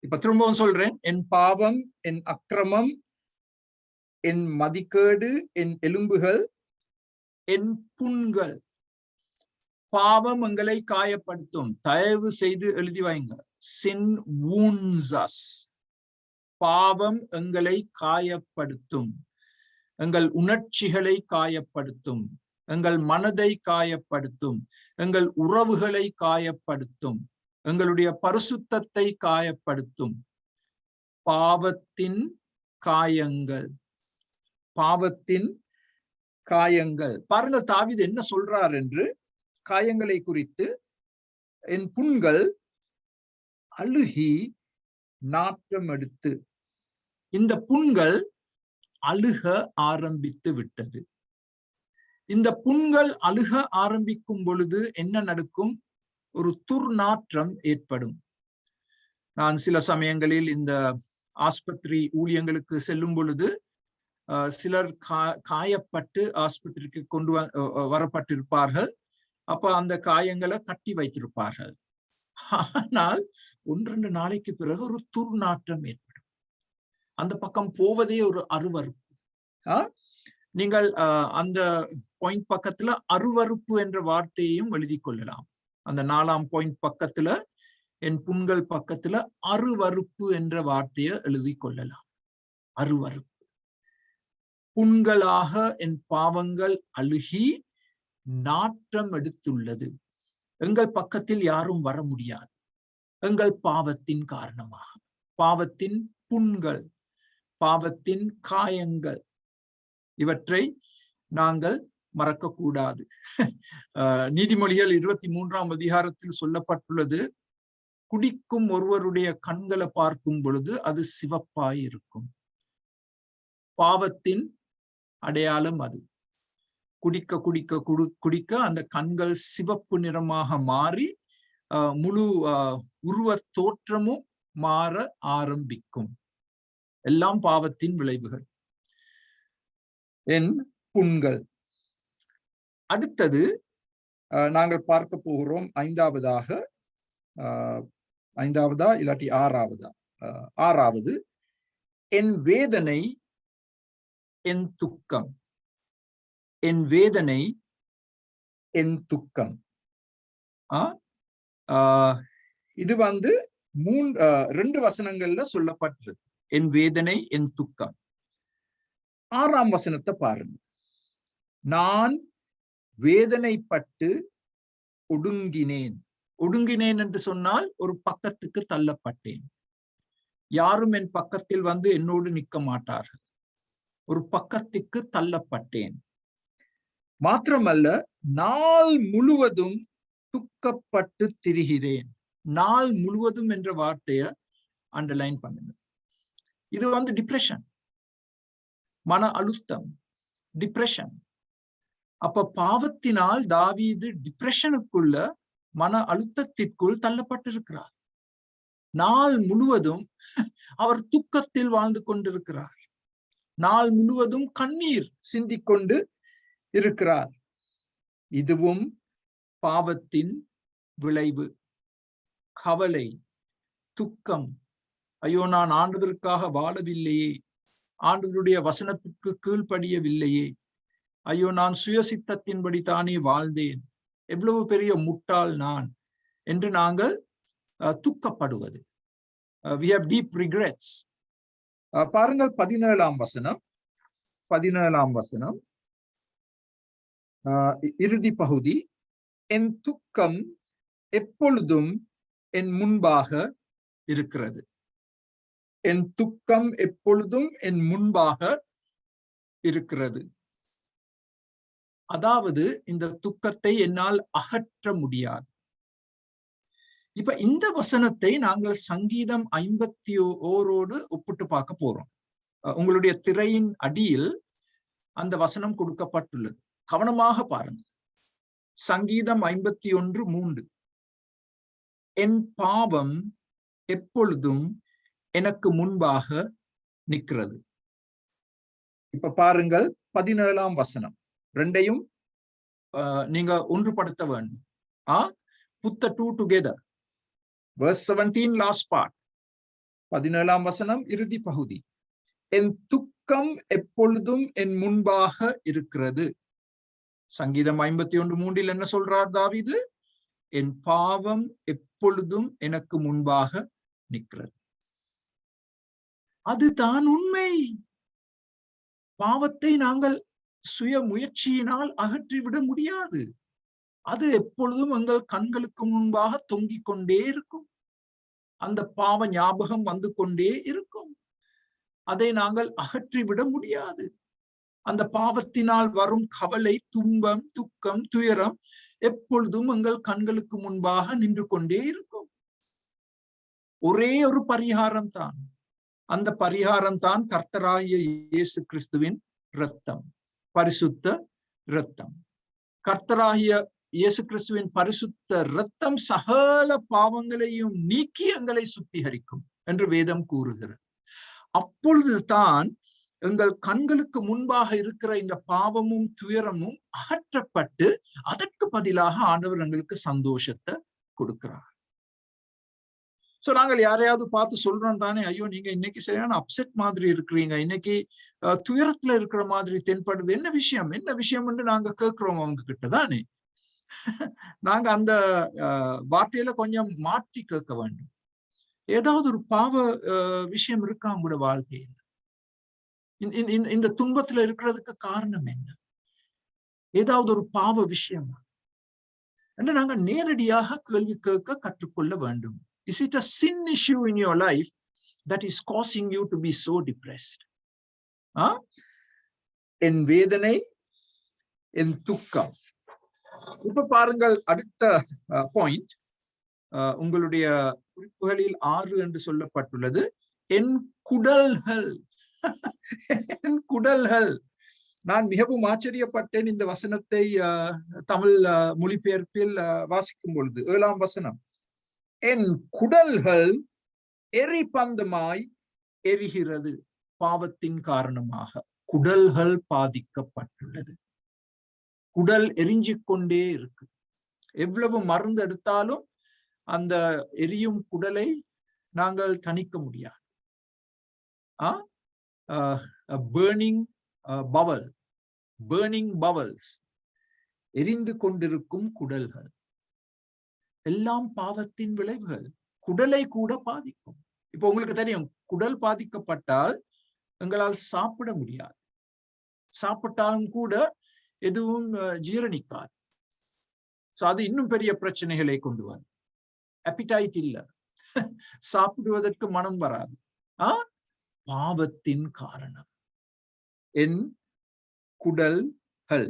இப்ப திரும்பவும் சொல்றேன். என் பாவம், என் அக்கிரமம், என் மதிக்கேடு, என் எலும்புகள், என் புண்கள். பாவம் எங்களை காயப்படுத்தும். தயவு செய்து எழுதி வைங்க. Sin wounds us. பாவம் எங்களை காயப்படுத்தும். எங்கள் உணர்ச்சிகளை காயப்படுத்தும், எங்கள் மனதை காயப்படுத்தும், எங்கள் உறவுகளை காயப்படுத்தும், எங்களுடைய பரிசுத்தத்தை காயப்படுத்தும். பாவத்தின் காயங்கள். பாவத்தின் காயங்கள். பாருங்கள் தாவீது என்ன சொல்றார் என்று. காயங்களை குறித்து, என் புண்கள் அழுகி நாற்றம் எடுத்து. இந்த புண்கள் அழுக ஆரம்பித்து விட்டது. இந்த புண்கள் அழுக ஆரம்பிக்கும் பொழுது என்ன நடக்கும்? ஒரு துர்நாற்றம் ஏற்படும். நான் சில சமயங்களில் இந்த ஆஸ்பத்திரி ஊழியங்களுக்கு செல்லும் பொழுது சிலர் காயப்பட்டு ஆஸ்பத்திரிக்கு கொண்டு வரப்பட்டிருப்பார்கள். அப்ப அந்த காயங்களை கட்டி வைத்திருப்பார்கள். ஆனால் 1-2 நாளைக்கு பிறகு ஒரு துர்நாற்றம் ஏற்படும். அந்த பக்கம் போவதே ஒரு அருவருப்பு. நீங்கள் அந்த பாயிண்ட் பக்கத்துல அருவருப்பு என்ற வார்த்தையையும் எழுதி கொள்ளலாம். அந்த 4ஆம் பாயிண்ட் பக்கத்துல, என் புண்கள் பக்கத்துல அருவருப்பு என்ற வார்த்தையை எழுதி கொள்ளலாம். அருவருப்பு. புண்களாக என் பாவங்கள் அழுகி நாற்றம் எடுத்துள்ளது. எங்கள் பக்கத்தில் யாரும் வர முடியாது. எங்கள் பாவத்தின் காரணமாக. பாவத்தின் புண்கள், பாவத்தின் காயங்கள். இவற்றை நாங்கள் மறக்கக்கூடாது. நீதிமொழிகள் 23ஆம் அதிகாரத்தில் சொல்லப்பட்டுள்ளது, குடிக்கும் ஒருவருடைய கண்களை பார்க்கும் பொழுது அது சிவப்பாய் இருக்கும். பாவத்தின் அடையாளம் அது. குடிக்க குடிக்க குடிக்க அந்த கண்கள் சிவப்பு நிறமாக மாறி முழு உருவ தோற்றமும் மாற ஆரம்பிக்கும். எல்லாம் பாவத்தின் விளைவுகள். என் புண்கள். அடுத்தது நாங்கள் பார்க்க போகிறோம் ஐந்தாவதா இல்லாட்டி ஆறாவது என் வேதனை என் துக்கம். என் வேதனை என் துக்கம். இது 2 வசனங்கள்ல சொல்லப்பட்டிருக்கு. என் வேதனை என் துக்கம். 6ஆம் வசனத்தை பாருங்க. நான் வேதனைப்பட்டு ஒடுங்கினேன். ஒடுங்கினேன் என்று சொன்னால் ஒரு பக்கத்துக்கு தள்ளப்பட்டேன். யாரும் என் பக்கத்தில் என்னோடு நிற்க மாட்டார்கள். ஒரு பக்கத்துக்கு தள்ளப்பட்டேன். மாத்திரமல்ல, நாள் முழுவதும் துக்கப்பட்டு திரிகிறேன். நாள் முழுவதும் என்ற வார்த்தையை அண்டர்லைன் பண்ணுங்க. இது டிப்ரெஷன், மன அழுத்தம், டிப்ரெஷன். அப்ப பாவத்தினால் தாவீது டிப்ரெஷனுக்குள்ள, மன அழுத்தத்திற்குள் தள்ளப்பட்டிருக்கிறார். நாள் முழுவதும் அவர் துக்கத்தில் வாழ்ந்து கொண்டிருக்கிறார். நாள் முழுவதும் கண்ணீர் சிந்திக்கொண்டு இருக்கிறார். இதுவும் பாவத்தின் விளைவு. கவலை, துக்கம். ஐயோ, நான் ஆண்டவருக்காக வாழவில்லையே, ஆண்டவருடைய வசனத்துக்கு கீழ்ப்படியவில்லையே, ஐயோ நான் சுயசித்தத்தின்படி தானே வாழ்ந்தேன், எவ்வளவு பெரிய முட்டாள் நான் என்று நாங்கள் துக்கப்படுவது. We have deep regrets. பாருங்கள் 17ஆம் வசனம். 17ஆம் வசனம் இறுதி பகுதி. என் துக்கம் எப்பொழுதும் என் முன்பாக இருக்கிறது. என் துக்கம் எப்பொழுதும் என் முன்பாக இருக்கிறது. அதாவது இந்த துக்கத்தை என்னால் அகற்ற முடியாது. இப்ப இந்த வசனத்தை நாங்கள் சங்கீதம் 51 ஒப்பிட்டு பார்க்க போறோம். உங்களுடைய திரையின் அடியில் அந்த வசனம் கொடுக்கப்பட்டுள்ளது. கவனமாக பாருங்க. சங்கீதம் 51:3. என் பாவம் எப்பொழுதும் எனக்கு முன்பாக நிற்கிறது. இப்ப பாருங்கள் 17ஆம் வசனம். ரெண்டையும் நீங்க ஒன்றுபடுத்த வேண்டும். Put the two together. Verse 17 last part. 17ஆம் வசனம் இறுதி பகுதி. என் துக்கம் எப்பொழுதும் என் முன்பாக இருக்கிறது. சங்கீதம் 51:3 என்ன சொல்றார் தாவீது? என் பாவம் எப்பொழுதும் எனக்கு முன்பாக நிற்கிறது. அதுதான் உண்மை. பாவத்தை நாங்கள் சுய முயற்சியினால் அகற்றிவிட முடியாது. அது எப்பொழுதும் எங்கள் கண்களுக்கு முன்பாக தொங்கிக் கொண்டே இருக்கும். அந்த பாவ ஞாபகம் வந்து கொண்டே இருக்கும். அதை நாங்கள் அகற்றிவிட முடியாது. அந்த பாவத்தினால் வரும் கவலை, துன்பம், துக்கம், துயரம் எப்பொழுதும் எங்கள் கண்களுக்கு முன்பாக நின்று கொண்டே இருக்கும். ஒரே ஒரு பரிகாரம் தான். அந்த பரிகாரம் தான் கர்த்தராகிய இயேசு கிறிஸ்துவின் இரத்தம், பரிசுத்த இரத்தம். கர்த்தராகிய இயேசு கிறிஸ்துவின் பரிசுத்த இரத்தம் சகல பாவங்களையும் நீக்கி எங்களை சுத்திகரிக்கும் என்று வேதம் கூறுகிறது. அப்பொழுதுதான் எங்கள் கண்களுக்கு முன்பாக இருக்கிற இந்த பாவமும் துயரமும் அகற்றப்பட்டு அதற்கு பதிலாக ஆண்டவர் எங்களுக்கு சந்தோஷத்தை கொடுக்கிறார். சோ நாங்கள் யாரையாவது பார்த்து சொல்றோம் தானே, ஐயோ நீங்க இன்னைக்கு சரியான அப்செட் மாதிரி இருக்கிறீங்க, இன்னைக்கு துயரத்துல இருக்கிற மாதிரி தென்படுது, என்ன விஷயம் என்று நாங்க கேட்கிறோம் அவங்க கிட்ட தானே. நாங்க அந்த வார்த்தையில கொஞ்சம் மாற்றி கேட்க வேண்டும். ஏதாவது ஒரு பாவ விஷயம் இருக்கா உங்களோட வாழ்க்கையில? இந்த துன்பத்துல இருக்கிறதுக்கு காரணம் என்ன? ஏதாவது ஒரு பாவ விஷயம் என்று நாங்க நேரடியாக கேள்வி கேட்க கற்றுக்கொள்ள வேண்டும். Is it a sin issue in your life that is causing you to be so depressed? என் வேதனை, என் துக்கம். இப்ப பாருங்கள் அடுத்த பாயிண்ட். உங்களுடைய குறிப்புகளில் 6 என்று சொல்லப்பட்டுள்ளது. என் குடல்கள். என் குடல்கள். நான் மிகவும் ஆச்சரியப்பட்டேன் இந்த வசனத்தை தமிழ் மொழிபெயர்ப்பில் வாசிக்கும் பொழுது. 7ஆம் வசனம். என் குடல்கள் எரிபந்தமாய் எரிகிறது. பாவத்தின் காரணமாக குடல்கள் பாதிக்கப்பட்டுள்ளது. குடல் எரிஞ்சிக் கொண்டே இருக்கு. எவ்வளவு மருந்து எடுத்தாலும் அந்த எரியும் குடலை நாங்கள் தணிக்க முடியாது. burning bowels, எரிந்து கொண்டிருக்கும் குடல்கள் எல்லாம் பாவத்தின் விளைவுகள். குடலை கூட பாதிக்கும். இப்போ உங்களுக்கு தெரியும், குடல் பாதிக்கப்பட்டால் எங்களால் சாப்பிட முடியாது. சாப்பிட்டாலும் கூட எதுவும் ஜீரணிக்காது. அது இன்னும் பெரிய பிரச்சனைகளை கொண்டு வரும். அப்பிடைட் இல்ல, சாப்பிடுவதற்கு மனம் வராது. பாவத்தின் காரணம் என் குடல்கள்.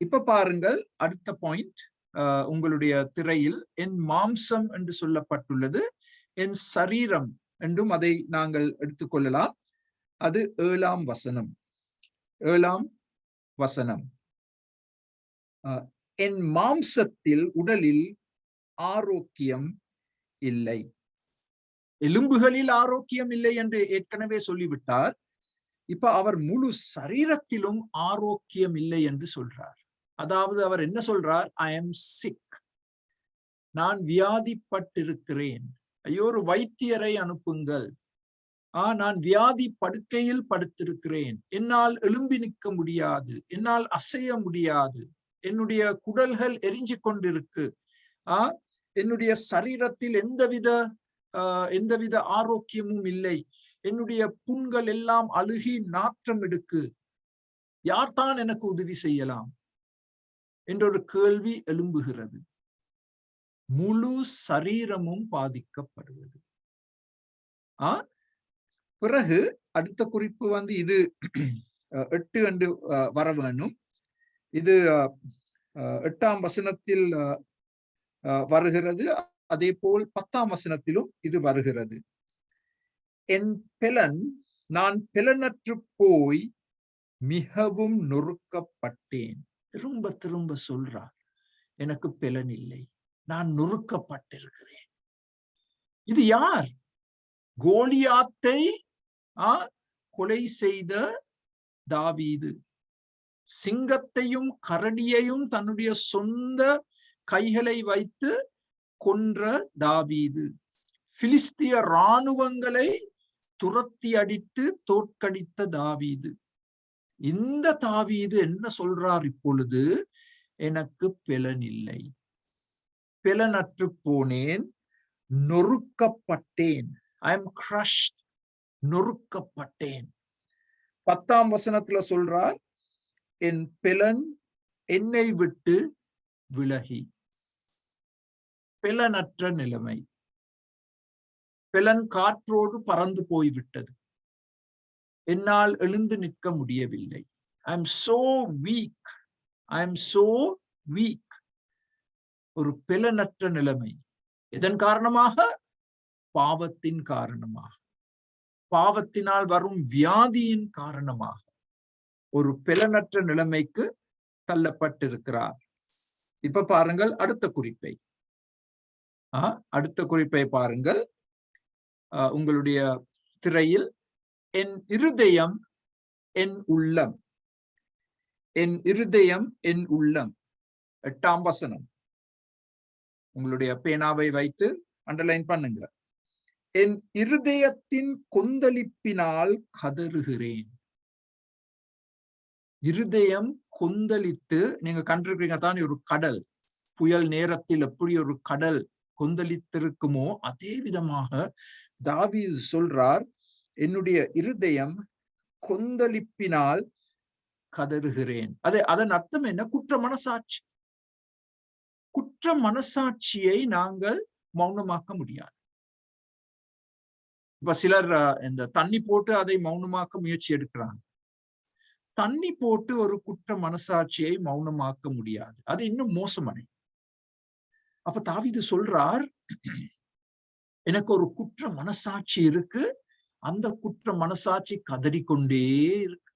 இப்ப பாருங்கள், அடுத்த பாயிண்ட் உங்களுடைய திரையில் என் மாம்சம் என்று சொல்லப்பட்டுள்ளது. என் சரீரம் என்றும் அதை நாங்கள் எடுத்துக்கொள்ளலாம். அது 7ஆம் வசனம். 7ஆம் வசனம், என் மாம்சத்தில் உடலில் ஆரோக்கியம் இல்லை. எலும்புகளில் ஆரோக்கியம் இல்லை என்று ஏற்கனவே சொல்லிவிட்டார். இப்ப அவர் முழு சரீரத்திலும் ஆரோக்கியம் இல்லை என்று சொல்றார். அதாவது அவர் என்ன சொல்றார்? ஐ எம் சிக், நான் வியாதிப்பட்டிருக்கிறேன், ஐயோ ஒரு வைத்தியரை அனுப்புங்கள், நான் வியாதி படுக்கையில் படுத்திருக்கிறேன், என்னால் எழும்பி நிற்க முடியாது, என்னால் அசைய முடியாது, என்னுடைய குடல்கள் எரிஞ்சு கொண்டிருக்கு, என்னுடைய சரீரத்தில் எந்தவித ஆரோக்கியமும் இல்லை, என்னுடைய புண்கள் எல்லாம் அழுகி நாற்றம் எடுக்கு, யார்தான் எனக்கு உதவி செய்யலாம் என்ற ஒரு கேள்வி எழும்புகிறது. முழு சரீரமும் பாதிக்கப்படுவது. பிறகு அடுத்த குறிப்பு இது 8 என்று வர வேணும். இது 8ஆம் வசனத்தில் வருகிறது. அதே போல் 10ஆம் வசனத்திலும் இது வருகிறது. என் பெலன், நான் பெலனற்று போய் மிகவும் நொறுக்கப்பட்டேன். திரும்ப திரும்ப சொல்றார், எனக்கு பெலன் இல்லை, நான் நொறுக்கப்பட்டிருக்கிறேன். இது யார்? கோலியாத்தை கொலை செய்த தாவீது. சிங்கத்தையும் கரடியையும் தன்னுடைய சொந்த கைகளை வைத்து கொன்ற தாவீது. பிலிஸ்திய இராணுவங்களை துரத்தி அடித்து தோற்கடித்த தாவீது. இந்த தாவீது என்ன சொல்றார் இப்பொழுது? எனக்கு பெலன் இல்லை, பெலனற்று போனேன், நொறுக்கப்பட்டேன். I am crushed, நொறுக்கப்பட்டேன். 10ஆம் வசனத்துல சொல்றார், என் பெலன் என்னை விட்டு விலகி. பெலனற்ற நிலைமை. பெலன் காற்றோடு பறந்து போய்விட்டது. என்னால் எழுந்து நிற்க முடியவில்லை. I am so week, I am so week. ஒரு பெலனற்ற நிலைமை. இதன் காரணமாக? பாவத்தின் காரணமாக, பாவத்தினால் வரும் வியாதியின் காரணமாக ஒரு பெலனற்ற நிலைமைக்கு தள்ளப்பட்டிருக்கிறார். இப்ப பாருங்கள் அடுத்த குறிப்பை. அடுத்த குறிப்பை பாருங்கள் உங்களுடைய திரையில். என் இருதயம் என் உள்ளம், என் இருதயம் என் உள்ளம். 8ஆம் வசனம். உங்களுடைய பேனாவை வைத்து அண்டர்லைன் பண்ணுங்க. என் இருதயத்தின் கொந்தளிப்பினால் கதறுகிறேன். இருதயம் கொந்தளித்து, நீங்க கண்டிருக்கீங்க தான், ஒரு கடல் புயல் நேரத்தில் எப்படி ஒரு கடல் கொந்தளித்திருக்குமோ அதே விதமாக தாவீது சொல்றார், என்னுடைய இருதயம் கொந்தளிப்பினால் கதறுகிறேன். அதன் அர்த்தம் என்ன? குற்ற மனசாட்சி. குற்ற மனசாட்சியை நாங்கள் மௌனமாக்க முடியாது. இப்ப சிலர் இந்த தண்ணி போட்டு அதை மௌனமாக்க முயற்சி எடுக்கிறாங்க. தண்ணி போட்டு ஒரு குற்ற மனசாட்சியை மௌனமாக்க முடியாது. அது இன்னும் மோசமடை. அப்ப தாவீது சொல்றார், எனக்கு ஒரு குற்ற மனசாட்சி இருக்கு, அந்த குற்ற மனசாட்சி கதறிக்கொண்டே இருக்கு,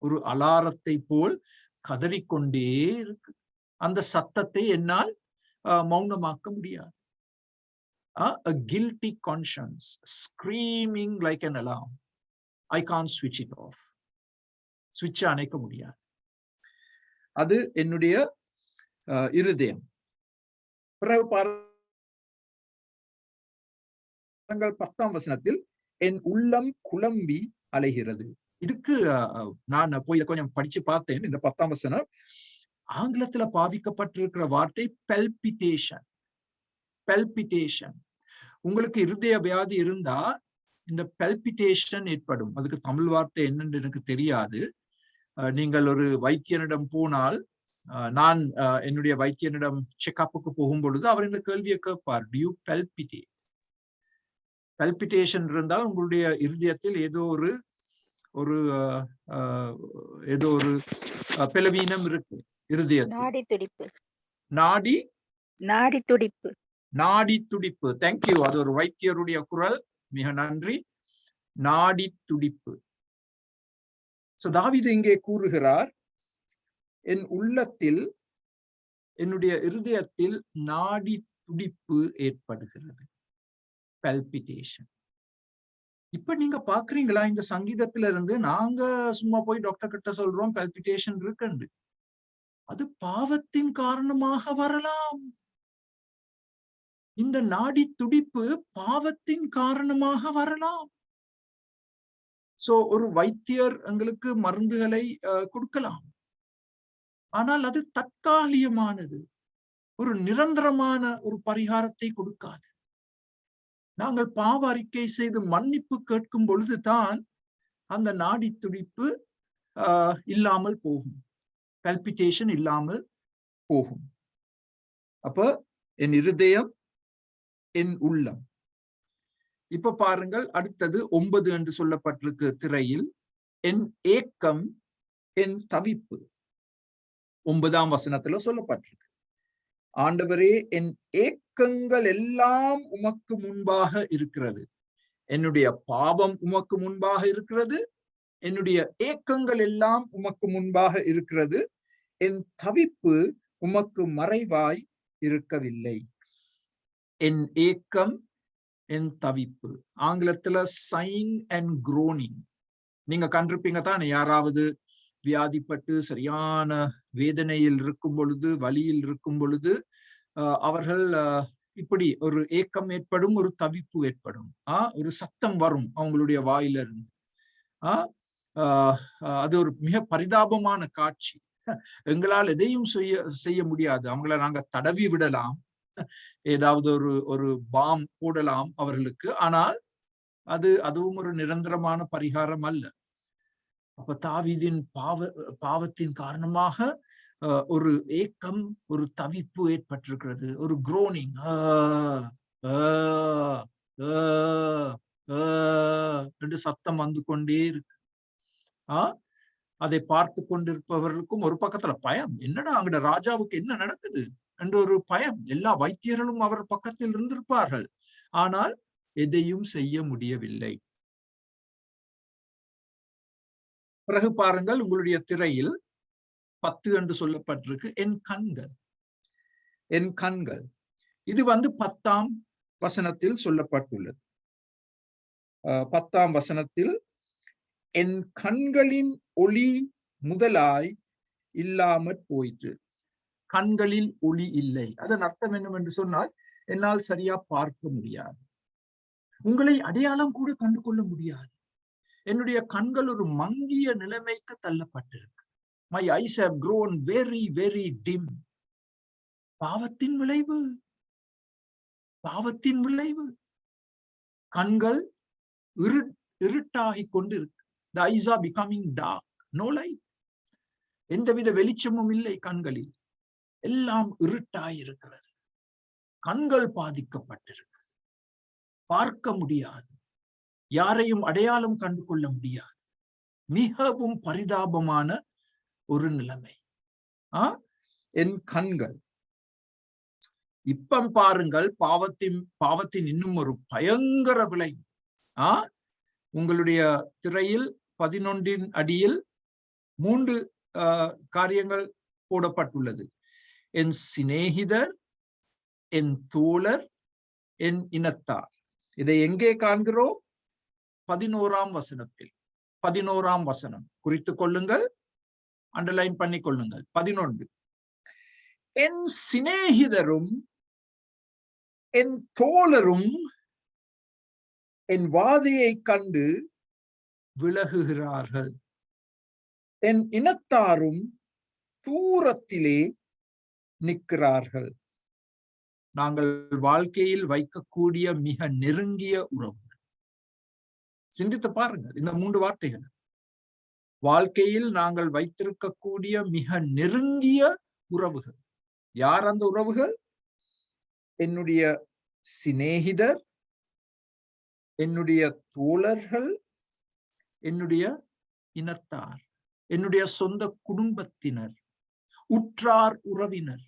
ஒரு அலாரத்தை போல் கதறிக்கொண்டே இருக்கு. அந்த சத்தத்தை என்னால் மௌனமாக்க முடியாது. A guilty conscience screaming like an alarm. I can't switch it off. switch அணைக்க முடியாது. அது என்னுடைய இருதயம். பிறகு பாருங்கள் 10ஆம் வசனத்தில் என் உள்ளம் குழம்பி அலைகிறது. இதுக்கு நான் போய் கொஞ்சம் படிச்சு பார்த்தேன். இந்த 10ஆம் வசனம் ஆங்கிலத்துல பாவிக்கப்பட்டிருக்கிற வார்த்தை பெல்பிட்டேஷன். பெல்பிட்டேஷன். உங்களுக்கு இருதய வியாதி இருந்தா இந்த பெல்பிட்டேஷன் ஏற்படும். அதுக்கு தமிழ் வார்த்தை என்னன்னு எனக்கு தெரியாது. நீங்கள் ஒரு வைத்தியனிடம் போனால், நான் என்னுடைய வைத்தியனிடம் செக்அப்புக்கு போகும் பொழுது அவர் இந்த கேள்வியை கேட்பார், டு யூ பெல்பிட்டேட்? பெல்பிட்டேஷன் இருந்தால் உங்களுடைய இருதயத்தில் ஏதோ ஒரு பலவீனம் இருக்கு. இருதயத்தில் நாடி துடிப்பு. தேங்க்யூ. அது ஒரு வைத்தியருடைய குரல். மிக நன்றி. நாடி துடிப்பு. தாவீது இங்கே கூறுகிறார், என் உள்ளத்தில், என்னுடைய இருதயத்தில் நாடி துடிப்பு ஏற்படுகிறது. பெல்பிட்டேஷன். இப்ப நீங்க பாக்குறீங்களா, இந்த சங்கீதத்துல இருந்து நாங்க சும்மா போய் டாக்டர் கிட்ட சொல்றோம் பெல்பிட்டேஷன் இருக்குன்னு. அது பாவத்தின் காரணமாக வரலாம். இந்த நாடி துடிப்பு பாவத்தின் காரணமாக வரலாம். சோ ஒரு வைத்தியர் எங்களுக்கு மருந்துகளை கொடுக்கலாம். ஆனால் அது தற்காலிகமானது. ஒரு நிரந்தரமான ஒரு பரிகாரத்தை கொடுக்காது. நாங்கள் பாவ அறிக்கை செய்து மன்னிப்பு கேட்கும் பொழுதுதான் அந்த நாடி துடிப்பு இல்லாமல் போகும். பெல்பிட்டேஷன் இல்லாமல் போகும். அப்ப என் இருதயம், என் உள்ளம். இப்ப பாருங்கள், அடுத்தது 9 என்று சொல்லப்பட்டிருக்கு திரையில். என் ஏக்கம், என் தவிப்பு. 9ஆம் வசனத்துல சொல்லப்பட்டிருக்கு, ஆண்டவரே என் ஏக்கங்கள் எல்லாம் உமக்கு முன்பாக இருக்கிறது. என்னுடைய பாவம் உமக்கு முன்பாக இருக்கிறது. என்னுடைய ஏக்கங்கள் எல்லாம் உமக்கு முன்பாக இருக்கிறது. என் தவிப்பு உமக்கு மறைவாய் இருக்கவில்லை. என் ஏக்கம், என் தவிப்பு. ஆங்கிலத்துல சைன் அண்ட் குரோனிங். நீங்க கண்டிருப்பீங்க தானே, யாராவது வியாதிப்பட்டு சரியான வேதனையில் இருக்கும் பொழுது, வலியில் இருக்கும் பொழுது அவர்கள் இப்படி ஒரு ஏக்கம் ஏற்படும், ஒரு தவிப்பு ஏற்படும். ஒரு சத்தம் வரும் அவங்களுடைய வாயிலிருந்து. அது ஒரு மிக பரிதாபமான காட்சி. எங்களால் எதையும் செய்ய முடியாது. அவங்கள நாங்க தடவி விடலாம், ஏதாவது ஒரு பாம் போடலாம் அவர்களுக்கு. ஆனால் அதுவும் ஒரு நிரந்தரமான பரிகாரம் அல்ல. அப்ப தாவீதின் பாவத்தின் காரணமாக ஒரு ஏக்கம், ஒரு தவிப்பு ஏற்பட்டிருக்கிறது. ஒரு குரோனிங், என்று சத்தம் வந்து கொண்டே இருக்கு. அதை பார்த்து கொண்டிருப்பவர்களுக்கும் ஒரு பக்கத்துல பயம், என்னடா அங்கட ராஜாவுக்கு என்ன நடக்குது என்ற ஒரு பயம். எல்லா வைத்தியர்களும் அவர் பக்கத்தில் இருந்திருப்பார்கள், ஆனால் எதையும் செய்ய முடியவில்லை. பிறகு பாருங்கள், உங்களுடைய திரையில் 10 என்று சொல்லப்பட்டிருக்கு, என் கண்கள். என் கண்கள், இது 10ஆம் வசனத்தில் சொல்லப்பட்டுள்ளது. 10ஆம் வசனத்தில் என் கண்களின் ஒளி முதலாய் இல்லாமற் போயிற்று. கண்களில் ஒளி இல்லை. அதன் அர்த்தம் என்னவென்று சொன்னால், என்னால் சரியா பார்க்க முடியாது, உங்களை அடையாளம் கூட கண்டு கொள்ள முடியாது. என்னுடைய கண்கள் ஒரு மங்கிய நிலைமைக்கு தள்ளப்பட்டிருக்கு. My eyes have grown very, very dim. பாவத்தின் விளைவு. பாவத்தின் விளைவு. கண்கள் இருட்டாகி கொண்டிருக்கு. The eyes are becoming dark. No light. எந்தவித வெளிச்சமும் இல்லை கண்களில். எல்லாம் இருட்டாயிருக்கிறது. கண்கள் பாதிக்கப்பட்டிருக்கு. பார்க்க முடியாது. யாரையும் அடையாளம் கண்டு கொள்ள முடியாது. மிகவும் பரிதாபமான ஒரு நிலைமை. என் கண்கள். இப்ப பாருங்கள், பாவத்தின் இன்னும் ஒரு பயங்கர விலை. உங்களுடைய திரையில் 11 அடியில் 3 காரியங்கள் போடப்பட்டுள்ளது. என் சிநேகிதர், என் தோழர், என் இனத்தார். இதை எங்கே காண்கிறோம்? 11ஆம் வசனத்தில். 11ஆம் வசனம் குறித்துக் கொள்ளுங்கள், அண்டர்லைன் பண்ணி கொள்ளுங்கள். 11. என் சிநேகிதரும் என் தோழரும் என் வாதையை கண்டு விலகுகிறார்கள். என் இனத்தாரும் தூரத்திலே நிற்கிறார்கள். நாங்கள் வாழ்க்கையில் வைக்கக்கூடிய மிக நெருங்கிய உறவு. சிந்தித்து பாருங்கள் இந்த 3 வார்த்தைகள். வாழ்க்கையில் நாங்கள் வைத்திருக்கக்கூடிய மிக நெருங்கிய உறவுகள். யார் அந்த உறவுகள்? என்னுடைய சிநேகிதர், என்னுடைய தோழர்கள், என்னுடைய இனத்தார், என்னுடைய சொந்த குடும்பத்தினர், உற்றார் உறவினர்.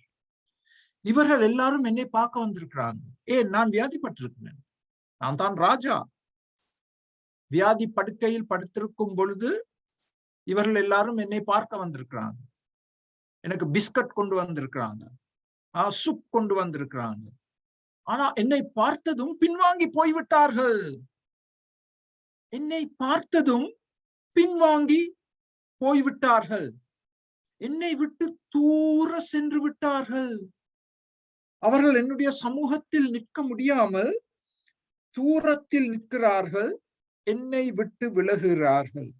இவர்கள் எல்லாரும் என்னை பார்க்க வந்திருக்கிறாங்க. நான் வியாதிப்பட்டிருக்கிறேன். நான் தான் ராஜா. வியாதி படுக்கையில் படுத்திருக்கும் பொழுது இவர்கள் எல்லாரும் என்னை பார்க்க வந்திருக்கிறாங்க. எனக்கு பிஸ்கட் கொண்டு வந்திருக்கிறாங்க, சூப் கொண்டு வந்திருக்கிறாங்க. ஆனா என்னை பார்த்ததும் பின்வாங்கி போய்விட்டார்கள். என்னை பார்த்ததும் பின்வாங்கி போய்விட்டார்கள். என்னை விட்டு தூர சென்று விட்டார்கள். அவர்கள் என்னுடைய சமூகத்தில் நிற்க முடியாமல் தூரத்தில் நிற்கிறார்கள், என்னை விட்டு விலகுகிறார்கள்.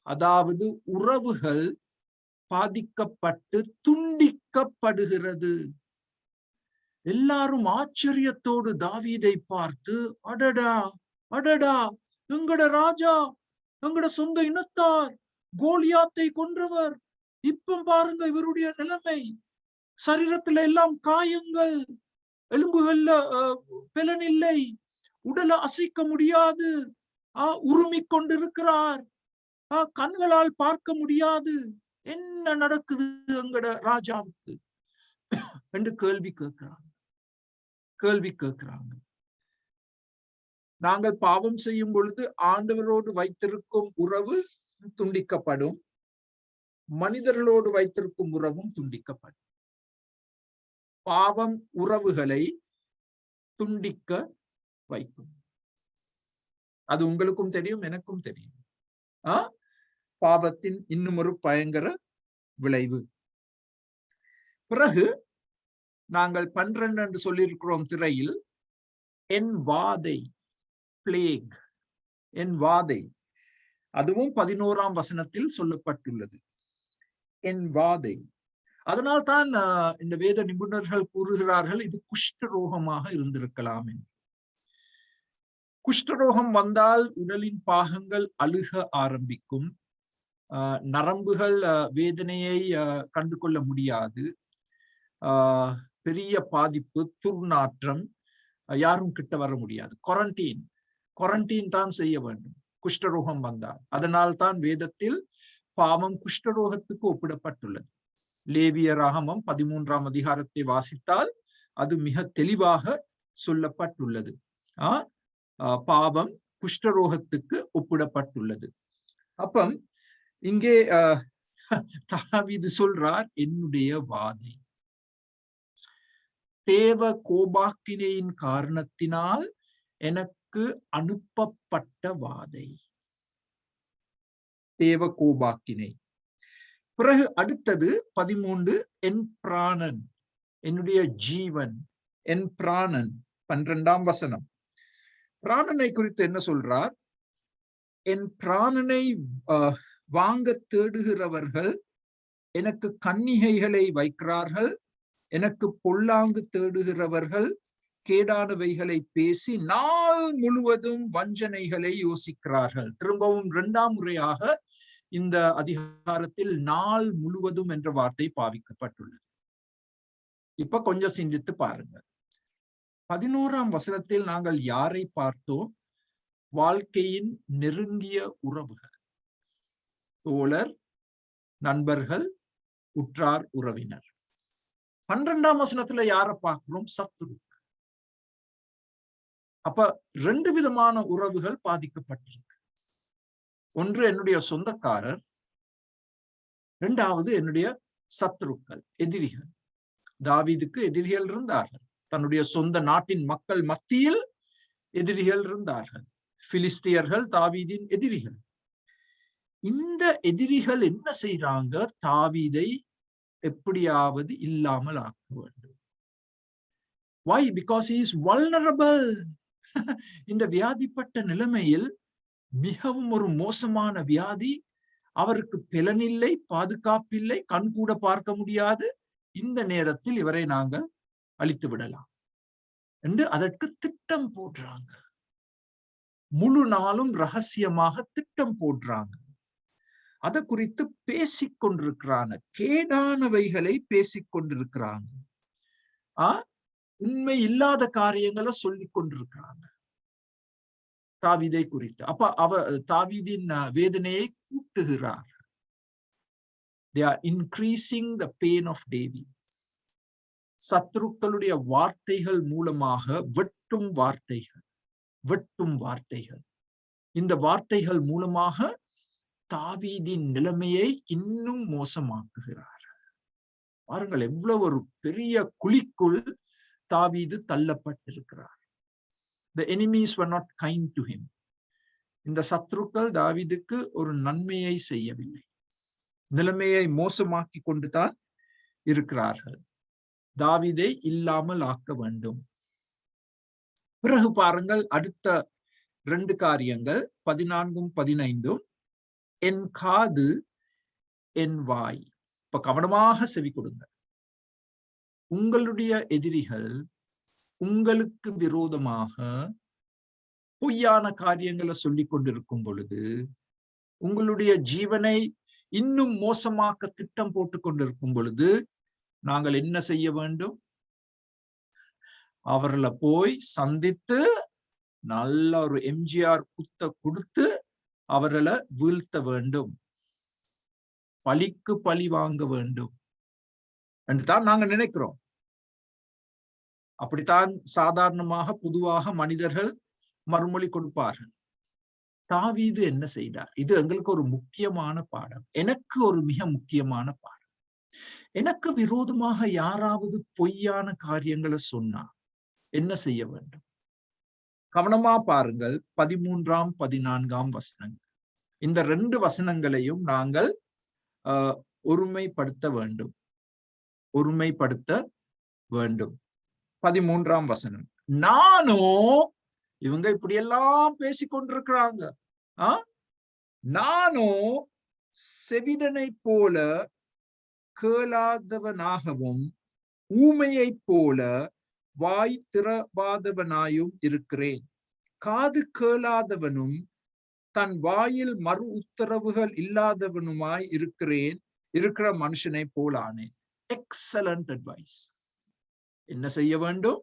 அதாவது உறவுகள் பாதிக்கப்பட்டு துண்டிக்கப்படுகிறது. எல்லாரும் ஆச்சரியத்தோடு தாவீதை பார்த்து, அடடா அடடா, எங்கட ராஜா, எங்கட சொந்த இனத்தார், கோலியாத்தை கொன்றவர், இப்ப பாருங்க இவருடைய நிலைமை, சரீரத்துல எல்லாம் காயங்கள், எலும்புகள்ல பலன் இல்லை, உடலை அசைக்க முடியாது, உருமிக் கொண்டிருக்கிறார், கண்களால் பார்க்க முடியாது, என்ன நடக்குது எங்கட ராஜாவுக்கு என்று கேள்வி கேட்கிறாங்க. நாங்கள் பாவம் செய்யும் பொழுது ஆண்டவரோடு வைத்திருக்கும் உறவு துண்டிக்கப்படும், மனிதர்களோடு வைத்திருக்கும் உறவும் துண்டிக்கப்படும். பாவம் உறவுகளை துண்டிக்க வைக்கும். அது உங்களுக்கும் தெரியும், எனக்கும் தெரியும். பாவத்தின் இன்னும் ஒரு பயங்கர விளைவு. பிறகு நாங்கள் 12 என்று சொல்லியிருக்கிறோம் திரையில். என் வாதை, பிளேக், என் வாதை, அதுவும் 11ஆம் வசனத்தில் சொல்லப்பட்டுள்ளது. என் வாதை. அதனால் தான் இந்த வேத நிபுணர்கள் கூறுகிறார்கள் இது குஷ்டரோகமாக இருந்திருக்கலாம் என்று. குஷ்டரோகம் வந்தால் உடலின் பாகங்கள் அழுக ஆரம்பிக்கும், நரம்புகள் வேதனையை கண்டு கொள்ள முடியாது, பெரிய பாதிப்பு, துர்நாற்றம், யாரும் கிட்ட வர முடியாது. குவாரண்டைன் தான் செய்ய வேண்டும் குஷ்டரோகம் வந்தால். அதனால் தான் வேதத்தில் பாவம் குஷ்டரோகத்துக்கு ஒப்பிடப்பட்டுள்ளது. லேவியராகமம் 13ஆம் அதிகாரத்தை வாசித்தால் அது மிக தெளிவாக சொல்லப்பட்டுள்ளது. பாவம் குஷ்டரோகத்துக்கு ஒப்பிடப்பட்டுள்ளது. அப்ப இங்கே தாவீது சொல்றார், என்னுடைய வாதை, தேவ கோபாக்கினையின் காரணத்தினால் எனக்கு அனுப்பப்பட்ட வாதை, தேவ கோபாக்கினை. பிறகு அடுத்தது 13, என் பிராணன், என்னுடைய ஜீவன், என் பிராணன். 12ஆம் வசனம். பிராணனை குறித்து என்ன சொல்றார்? என் பிராணனை வாங்க தேடுகிறவர்கள் எனக்கு கன்னிகைகளை வைக்கிறார்கள், எனக்கு பொல்லாங்கு தேடுகிறவர்கள் கேடானவைகளை பேசி நாள் முழுவதும் வஞ்சனைகளை யோசிக்கிறார்கள். திரும்பவும் 2ஆம் முறையாக இந்த அதிகாரத்தில் நாள் முழுவதும் என்ற வார்த்தை பாவிக்கப்பட்டுள்ளது. இப்ப கொஞ்சம் சிந்தித்து பாருங்கள். 11ஆம் வசனத்தில் நாங்கள் யாரை பார்த்தோம்? வாழ்க்கையின் நெருங்கிய உறவுகள், தோழர், நண்பர்கள், உற்றார் உறவினர். 12ஆம் வசனத்துல யாரை பார்க்கிறோம்? சத்துரு. அப்ப 2 விதமான உறவுகள் பாதிக்கப்பட்டிருக்கு. ஒன்று என்னுடைய சொந்தக்காரர், 2வது என்னுடைய சத்துருக்கள், எதிரிகள். தாவீதுக்கு எதிரிகள் இருந்தார்கள். தன்னுடைய சொந்த நாட்டின் மக்கள் மத்தியில் எதிரிகள் இருந்தார்கள். பிலிஸ்தியர்கள் தாவீதின் எதிரிகள். இந்த எதிரிகள் என்ன செய்றாங்க? தாவீதை எப்படியாவது இல்லாமல் ஆக்க வேண்டும். Why? Because he is vulnerable. இந்த வியாதிப்பட்ட நிலைமையில் மிகவும் ஒரு மோசமான வியாதி, அவருக்கு பலனில்லை, பாதுகாப்பில்லை, கண் கூட பார்க்க முடியாது. இந்த நேரத்தில் இவரை நாங்கள் அழித்து விடலாம் என்று அதற்கு திட்டம் போடுறாங்க. முழு நாளும் ரகசியமாக திட்டம் போடுறாங்க. அதை குறித்து பேசிக் கொண்டிருக்கிறாங்க, கேடானவைகளை பேசிக் கொண்டிருக்கிறாங்க, உண்மை இல்லாத காரியங்களை சொல்லிக் கொண்டிருக்கிறாங்க தாவீதை குறித்து. அப்ப தாவீதின் வேதனையை கூட்டுகிறார். They are increasing the pain of David. சத்துருக்களுடைய வார்த்தைகள் மூலமாக வெட்டும் வார்த்தைகள், இந்த வார்த்தைகள் மூலமாக தாவீதின் நிலைமையை இன்னும் மோசமாக்குகிறார். பாருங்கள், எவ்வளவு ஒரு பெரிய குழிக்குள் தாவீது தள்ளப்பட்டிருக்கிறார். The enemies were not kind to him. இந்த சத்துருக்கள் தாவீதுக்கு ஒரு நன்மையை செய்யவில்லை, நிலைமையை மோசமாக்கி கொண்டுதான் இருக்கிறார்கள். தாவீதை இல்லாமல் ஆக்க வேண்டும். பிறகு பாருங்கள், அடுத்த 2 காரியங்கள் 14ம் 15ம். என் காது என் வாய். இப்ப கவனமாக செவி கொடுங்க. உங்களுடைய எதிரிகள் உங்களுக்கு விரோதமாக பொய்யான காரியங்களை சொல்லிக் கொண்டிருக்கும் பொழுது, உங்களுடைய ஜீவனை இன்னும் மோசமாக்க திட்டம் போட்டுக் கொண்டிருக்கும் பொழுது, நாங்கள் என்ன செய்ய வேண்டும்? அவர்களை போய் சந்தித்து நல்ல ஒரு எம்ஜிஆர் குத்த கொடுத்து அவர்களை வீழ்த்த வேண்டும், பழிக்கு பழி வாங்க வேண்டும் என்றுதான் நாங்க நினைக்கிறோம். அப்படித்தான் சாதாரணமாக பொதுவாக மனிதர்கள் மறுமொழி கொடுப்பார்கள். தாவீது என்ன செய்தார்? இது எங்களுக்கு ஒரு முக்கியமான பாடம், எனக்கு ஒரு மிக முக்கியமான பாடம். எனக்கு விரோதமாக யாராவது பொய்யான காரியங்களை சொன்னா என்ன செய்ய வேண்டும்? கவனமா பாருங்கள், 13ஆம் 14ஆம் வசனங்கள். இந்த 2 வசனங்களையும் நாங்கள் ஒருமைப்படுத்த வேண்டும். 13ஆம் வசனம். நானோ, இவங்க இப்படி எல்லாம் பேசிக்கொண்டிருக்கிறாங்க, நானோ செவிடனை போல கேளாதவனாகவும் ஊமையை போல வாய் திறவாதவனாயும் இருக்கிறேன். காது கேளாதவனும் தன் வாயில் மறு உத்தரவுகள் இல்லாதவனுமாய் இருக்கிற மனுஷனை போலானேன். Excellent advice. என்ன செய்ய வேண்டும்?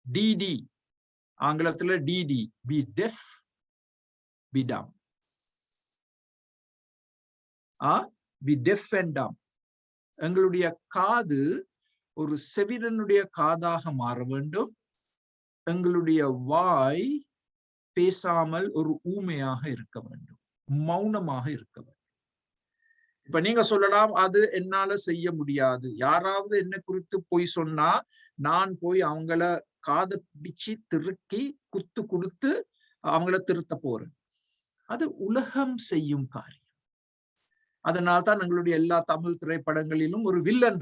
டிடி, ஆங்கிலத்துல டிடி, பி டெஃப், பி டம். பி டெஃப் அண்ட் டம். எங்களுடைய காது ஒரு செவிடனுடைய காதாக மாற வேண்டும். எங்களுடைய வாய் பேசாமல் ஒரு ஊமையாக இருக்க வேண்டும், மௌனமாக இருக்க வேண்டும். இப்ப நீங்க சொல்லலாம், அது என்னால செய்ய முடியாது. யாராவது என்ன குறித்து போய் சொன்னா நான் போய் அவங்கள காதை பிடிச்சு திருக்கி குத்து கொடுத்து அவங்கள திருத்த போறேன். அது உலகம் செய்யும் காரியம். அதனால்தான் எங்களுடைய எல்லா தமிழ் திரைப்படங்களிலும் ஒரு வில்லன்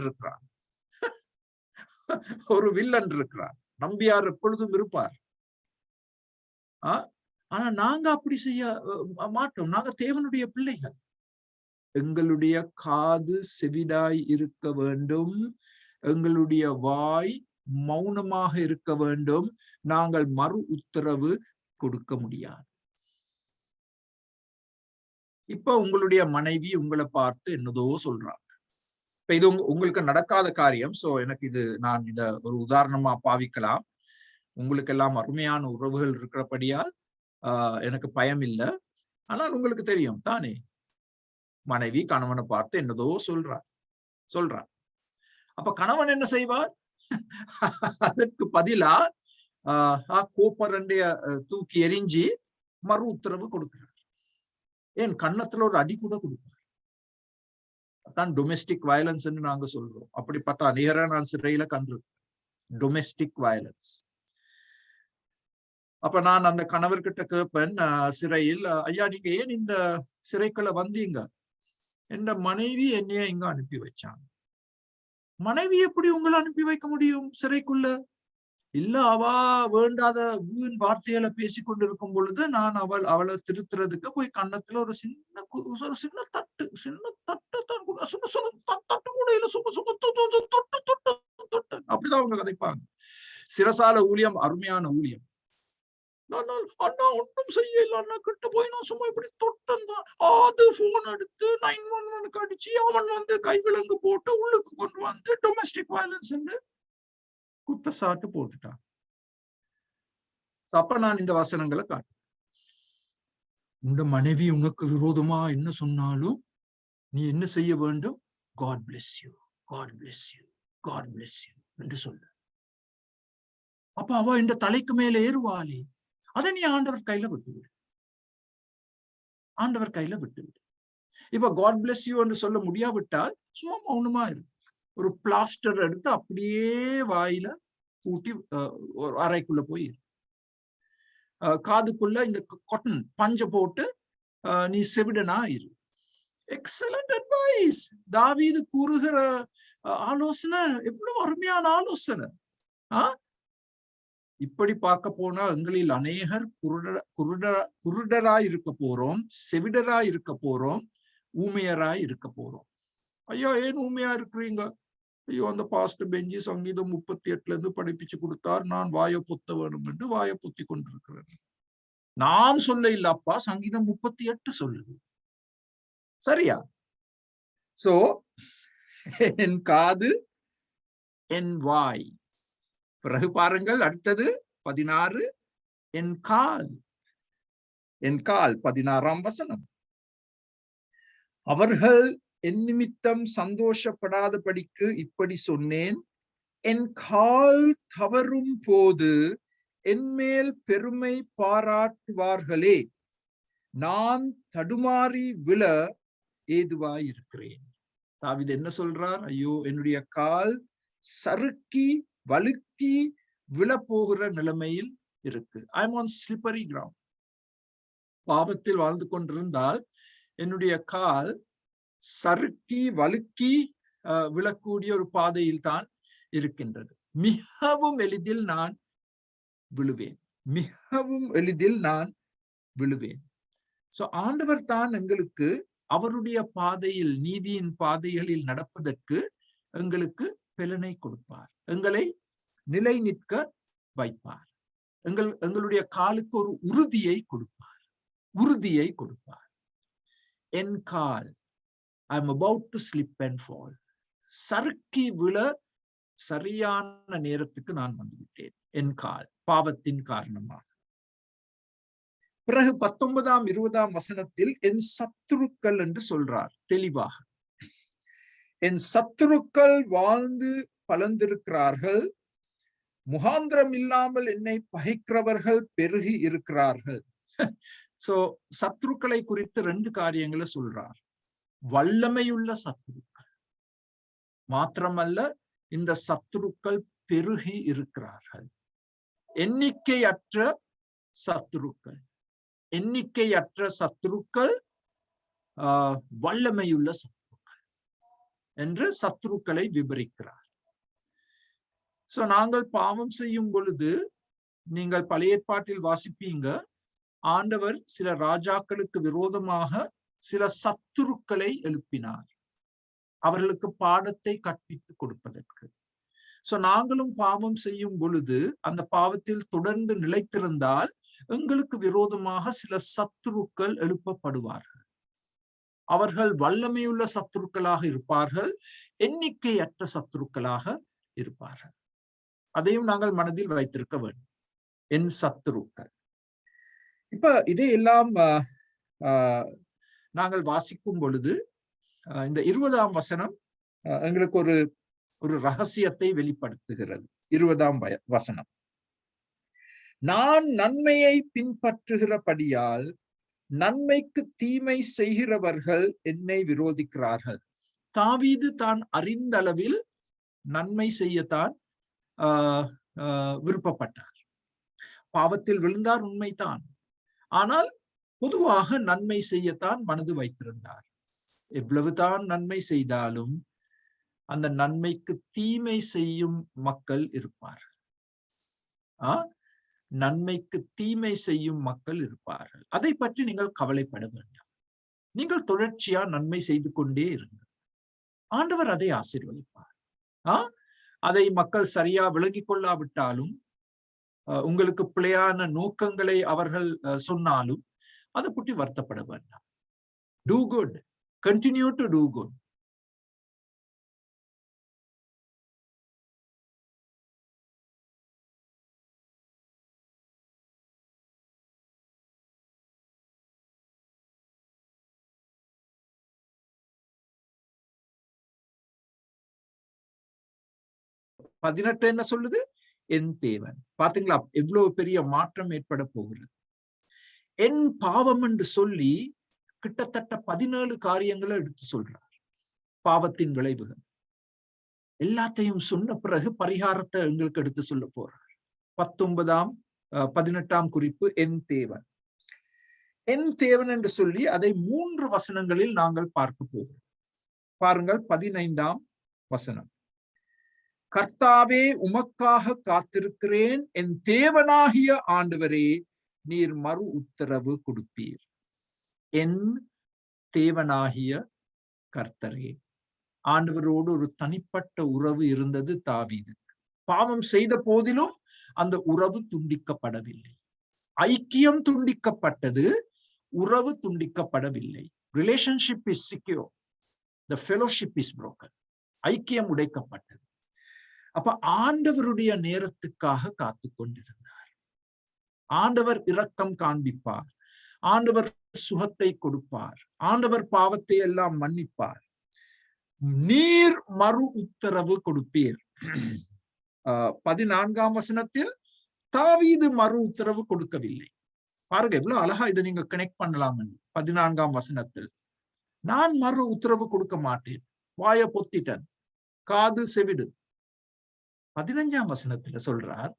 இருக்கிறார். நம்பியார் எப்பொழுதும் இருப்பார். ஆனா நாங்க அப்படி செய்ய மாட்டோம். நாங்க தேவனுடைய பிள்ளைகள். எங்களுடைய காது செவிடாய் இருக்க வேண்டும், எங்களுடைய வாய் மௌனமாக இருக்க வேண்டும். நாங்கள் மறு உத்தரவு கொடுக்க முடியாது. இப்ப உங்களுடைய மனைவி உங்களை பார்த்து என்னதோ சொல்றாங்க. இப்ப இது உங்களுக்கு நடக்காத காரியம். சோ எனக்கு நான் இத ஒரு உதாரணமா பாவிக்கலாம். உங்களுக்கு எல்லாம் அருமையான உறவுகள் இருக்கிறபடியால் எனக்கு பயம் இல்லை. ஆனால் உங்களுக்கு தெரியும் தானே, மனைவி கணவனை பார்த்து என்னதோ சொல்றார். அப்ப கணவன் என்ன செய்வார்? அதற்கு பதிலா கோப்பரண்டைய தூக்கி எரிஞ்சு மறு உத்தரவு கொடுக்கிறார். ஏன் கன்னத்துல ஒரு அடி கூட கொடுப்பார். அதான் டொமெஸ்டிக் வயலன்ஸ் நாங்க சொல்றோம். அப்படிப்பட்ட அநேகரை நான் சிறையில கண்டிருக்கேன். Domestic violence. அப்ப நான் அந்த கணவர்கிட்ட கேட்பேன் சிறையில், ஐயா நீங்க ஏன் இந்த சிறைக்குள்ள வந்தீங்க? என்ற மனைவி என்னைய இங்க அனுப்பி வச்சாங்க. மனைவி எப்படி உங்களை அனுப்பி வைக்க முடியும் சிறைக்குள்ள? இல்ல, அவ வேண்டாத வீண் வார்த்தைகளை பேசி கொண்டிருக்கும் பொழுது நான் அவளை திருத்துறதுக்கு போய் கன்னத்துல ஒரு சின்ன தட்டு தான் கூட தட்டு கூட இல்ல, சும்மா சும்மா தொட்டு அப்படிதான் அவங்க கதைப்பாங்க. சிரசால ஊழியம் அருமையான ஊழியம். அண்ணா ஒன்றும் செய்யல அண்ணா, கிட்ட போய் நான் சும்மா இப்படி தொட்டன் தான். அது போன் எடுத்து 911 அடிச்சு அவன் கைவிலங்கு போட்டு உள்ளுக்கு கொண்டு வந்து டொமஸ்டிக் வயலன்ஸ் குற்றச்சாட்டு போட்டுட்டான். அப்ப நான் இந்த வசனங்களை காட்டு, உங்க மனைவி உனக்கு விரோதமா என்ன சொன்னாலும் நீ என்ன செய்ய வேண்டும்? God bless you, God bless you, God bless you என்று சொல்ல. அப்ப அவ இந்த தலைக்கு மேல ஏறுவாளே, அதை நீ ஆண்டவர் கையில விட்டுவிடு, ஆண்டவர் கையில விட்டுவிடு. இப்ப God bless you என்று சொல்ல முடியாவிட்டால் சும்மா மௌனமா இருக்கு. ஒரு பிளாஸ்டர் எடுத்து அப்படியே வாயில ஊட்டி ஒரு அறைக்குள்ள போய் காதுக்குள்ள இந்த காட்டன் பஞ்ச போட்டு நீ செவிடனா இரு. Excellent advice. தாவீது கூறுகிற ஆலோசனை எவ்வளவு அருமையான ஆலோசனை. இப்படி பார்க்க போனா எங்களில் அநேகர் குருடராய் இருக்க போறோம், செவிடராய் இருக்க போறோம், ஊமையராய் இருக்க போறோம். ஐயா ஏன் ஊமையா இருக்கிறீங்க? ஐயோ அந்த பாஸ்டர் பெஞ்சி சங்கீதம் 38 இருந்து படிப்பிச்சு கொடுத்தார், நான் வாயை பொத்த வேணும் என்று வாயை பொத்தி கொண்டிருக்கிறேன். நான் சொல்ல இல்லப்பா, சங்கீதம் 38 சொல்லுது. சரியா? சோ என் காது என் வாய். பிறகு பாருங்கள் அடுத்தது 16, என் கால் 16ஆம் வசனம். அவர்கள் என் நிமித்தம் சந்தோஷப்படாதபடிக்கு இப்படி சொன்னேன், என் கால் தவறும் போது என் மேல் பெருமை பாராட்டுவார்களே, நான் தடுமாறி விழ ஏதுவாயிருக்கிறேன். தாவீது என்ன சொல்றார்? ஐயோ என்னுடைய கால் சறுக்கி வழுக்கி விழப்போகிற நிலைமையில் இருக்கு. I am on slippery ground. பாவத்தில் வாழ்ந்து கொண்டிருந்தால் என்னுடைய கால் சறுக்கி வழுக்கி விழக்கூடிய ஒரு பாதையில் தான் இருக்கின்றது. மிகவும் எளிதில் நான் விழுவேன், மிகவும் எளிதில் நான் விழுவேன். சோ ஆண்டவர் தான் எங்களுக்கு அவருடைய பாதையில், நீதியின் பாதைகளில் நடப்பதற்கு எங்களுக்கு பலனை கொடுப்பார், எங்களை நிலை நிற்க வைப்பார், எங்களுடைய காலுக்கு ஒரு உறுதியை கொடுப்பார், உறுதியை கொடுப்பார். என் கால், I am about to slip and fall, சறுக்கி விழ சரியான நேரத்துக்கு நான் வந்துவிட்டேன், என் கால் பாவத்தின் காரணமாக. பிறகு 19ஆம் 20ஆம் வசனத்தில் என் சத்துருக்கள் என்று சொல்றார் தெளிவாக. என் சத்துருக்கள் வாழ்ந்து பலந்திருக்கிறார்கள், முகாந்திரம் இல்லாமல் என்னை பகைக்கிறவர்கள் பெருகி இருக்கிறார்கள். சோ சத்துருக்களை குறித்து 2 காரியங்களை சொல்றார். வல்லமையுள்ள சத்துருக்கள் மாத்திரமல்ல, இந்த சத்துருக்கள் பெருகி இருக்கிறார்கள். எண்ணிக்கையற்ற சத்துருக்கள், எண்ணிக்கையற்ற சத்துருக்கள், வல்லமையுள்ள சத்துருக்கள் என்று சத்துருக்களை விவரிக்கிறார். சோ நாங்கள் பாவம் செய்யும் பொழுது நீங்கள் பழைய ஏற்பாட்டில் வாசிப்பீங்க, ஆண்டவர் சில ராஜாக்களுக்கு விரோதமாக சில சத்துருக்களை எழுப்பினார், அவர்களுக்கு பாடத்தை கற்பித்து கொடுப்பதற்கு. சோ நாங்களும் பாவம் செய்யும் பொழுது அந்த பாவத்தில் தொடர்ந்து நிலைத்திருந்தால் எங்களுக்கு விரோதமாக சில சத்துருக்கள் எழுப்பப்படுவார்கள். அவர்கள் வல்லமையுள்ள சத்துருக்களாக இருப்பார்கள், எண்ணிக்கையற்ற சத்துருக்களாக இருப்பார்கள். அதையும் நாங்கள் மனதில் வைத்திருக்க வேண்டும். என் சத்துருக்கள். இப்ப இதையெல்லாம் நாங்கள் வாசிக்கும் பொழுது இந்த 20ஆம் வசனம் எங்களுக்கு ஒரு ரகசியத்தை வெளிப்படுத்துகிறது. 20ஆம் வசனம், நான் நன்மையை பின்பற்றுகிறபடியால் நன்மைக்கு தீமை செய்கிறவர்கள் என்னை விரோதிக்கிறார்கள். தாவீது தான் அறிந்த அளவில் நன்மை செய்யத்தான் விருப்பப்பட்டார். பாவத்தில் விழுந்தார் உண்மைதான், ஆனால் பொதுவாக நன்மை செய்யத்தான் மனது வைத்திருந்தார். எவ்வளவுதான் நன்மை செய்தாலும் அந்த நன்மைக்கு தீமை செய்யும் மக்கள் இருப்பார்கள். நன்மைக்கு தீமை செய்யும் மக்கள் இருப்பார்கள். அதை பற்றி நீங்கள் கவலைப்பட வேண்டாம். நீங்கள் தொடர்ச்சியா நன்மை செய்து கொண்டே இருங்கள். ஆண்டவர் அதை ஆசீர்வதிப்பார். அதை மக்கள் சரியா விளங்கிக் கொள்ளாவிட்டாலும், உங்களுக்கு பிழையான நோக்கங்களை அவர்கள் சொன்னாலும் அதை பற்றி வருத்தப்பட வேண்டாம். Do good. Continue to do good. பதினெட்டு என்ன சொல்லுது? என் தேவன். பாத்தீங்களா எவ்வளவு பெரிய மாற்றம் ஏற்பட போகிறது. என் பாவம் என்று சொல்லி கிட்டத்தட்ட 17 காரியங்களை எடுத்து சொல்றார். பாவத்தின் விளைவுகள் எல்லாத்தையும் சொன்ன பிறகு பரிகாரத்தை எங்களுக்கு எடுத்து சொல்ல போறார். 18ஆம் குறிப்பு என் தேவன். என் தேவன் என்று சொல்லி அதை 3 வசனங்களில் நாங்கள் பார்க்க போகிறோம். பாருங்கள் 15ஆம் வசனம். கர்த்தாவே உமக்காக காத்திருக்கிறேன், என் தேவனாகிய ஆண்டவரே நீர் மறு உத்தரவு கொடுப்பீர். என் தேவனாகிய கர்த்தரே. ஆண்டவரோடு ஒரு தனிப்பட்ட உறவு இருந்தது தாவீதுக்கு. பாவம் செய்த போதிலும் அந்த உறவு துண்டிக்கப்படவில்லை. ஐக்கியம் துண்டிக்கப்பட்டது, உறவு துண்டிக்கப்படவில்லை. Relationship is secure, the fellowship is broken. ஐக்கியம் உடைக்கப்பட்டது. அப்ப ஆண்டவருடைய நேரத்துக்காக காத்து கொண்டிருந்தார். ஆண்டவர் இரக்கம் காண்பிப்பார், ஆண்டவர் சுகத்தை கொடுப்பார், ஆண்டவர் பாவத்தை எல்லாம் மன்னிப்பார். நீர் மறு உத்தரவு கொடுப்பீர். 14ஆம் வசனத்தில் தாவீது மறு உத்தரவு கொடுக்கவில்லை. பாருங்க எவ்வளவு அழகா இதை நீங்க கனெக்ட் பண்ணலாம். 14ஆம் வசனத்தில் நான் மறு உத்தரவு கொடுக்க மாட்டேன், வாய பொத்திட்டன், காது செவிடு. 15ஆம் வசனத்துல சொல்றார்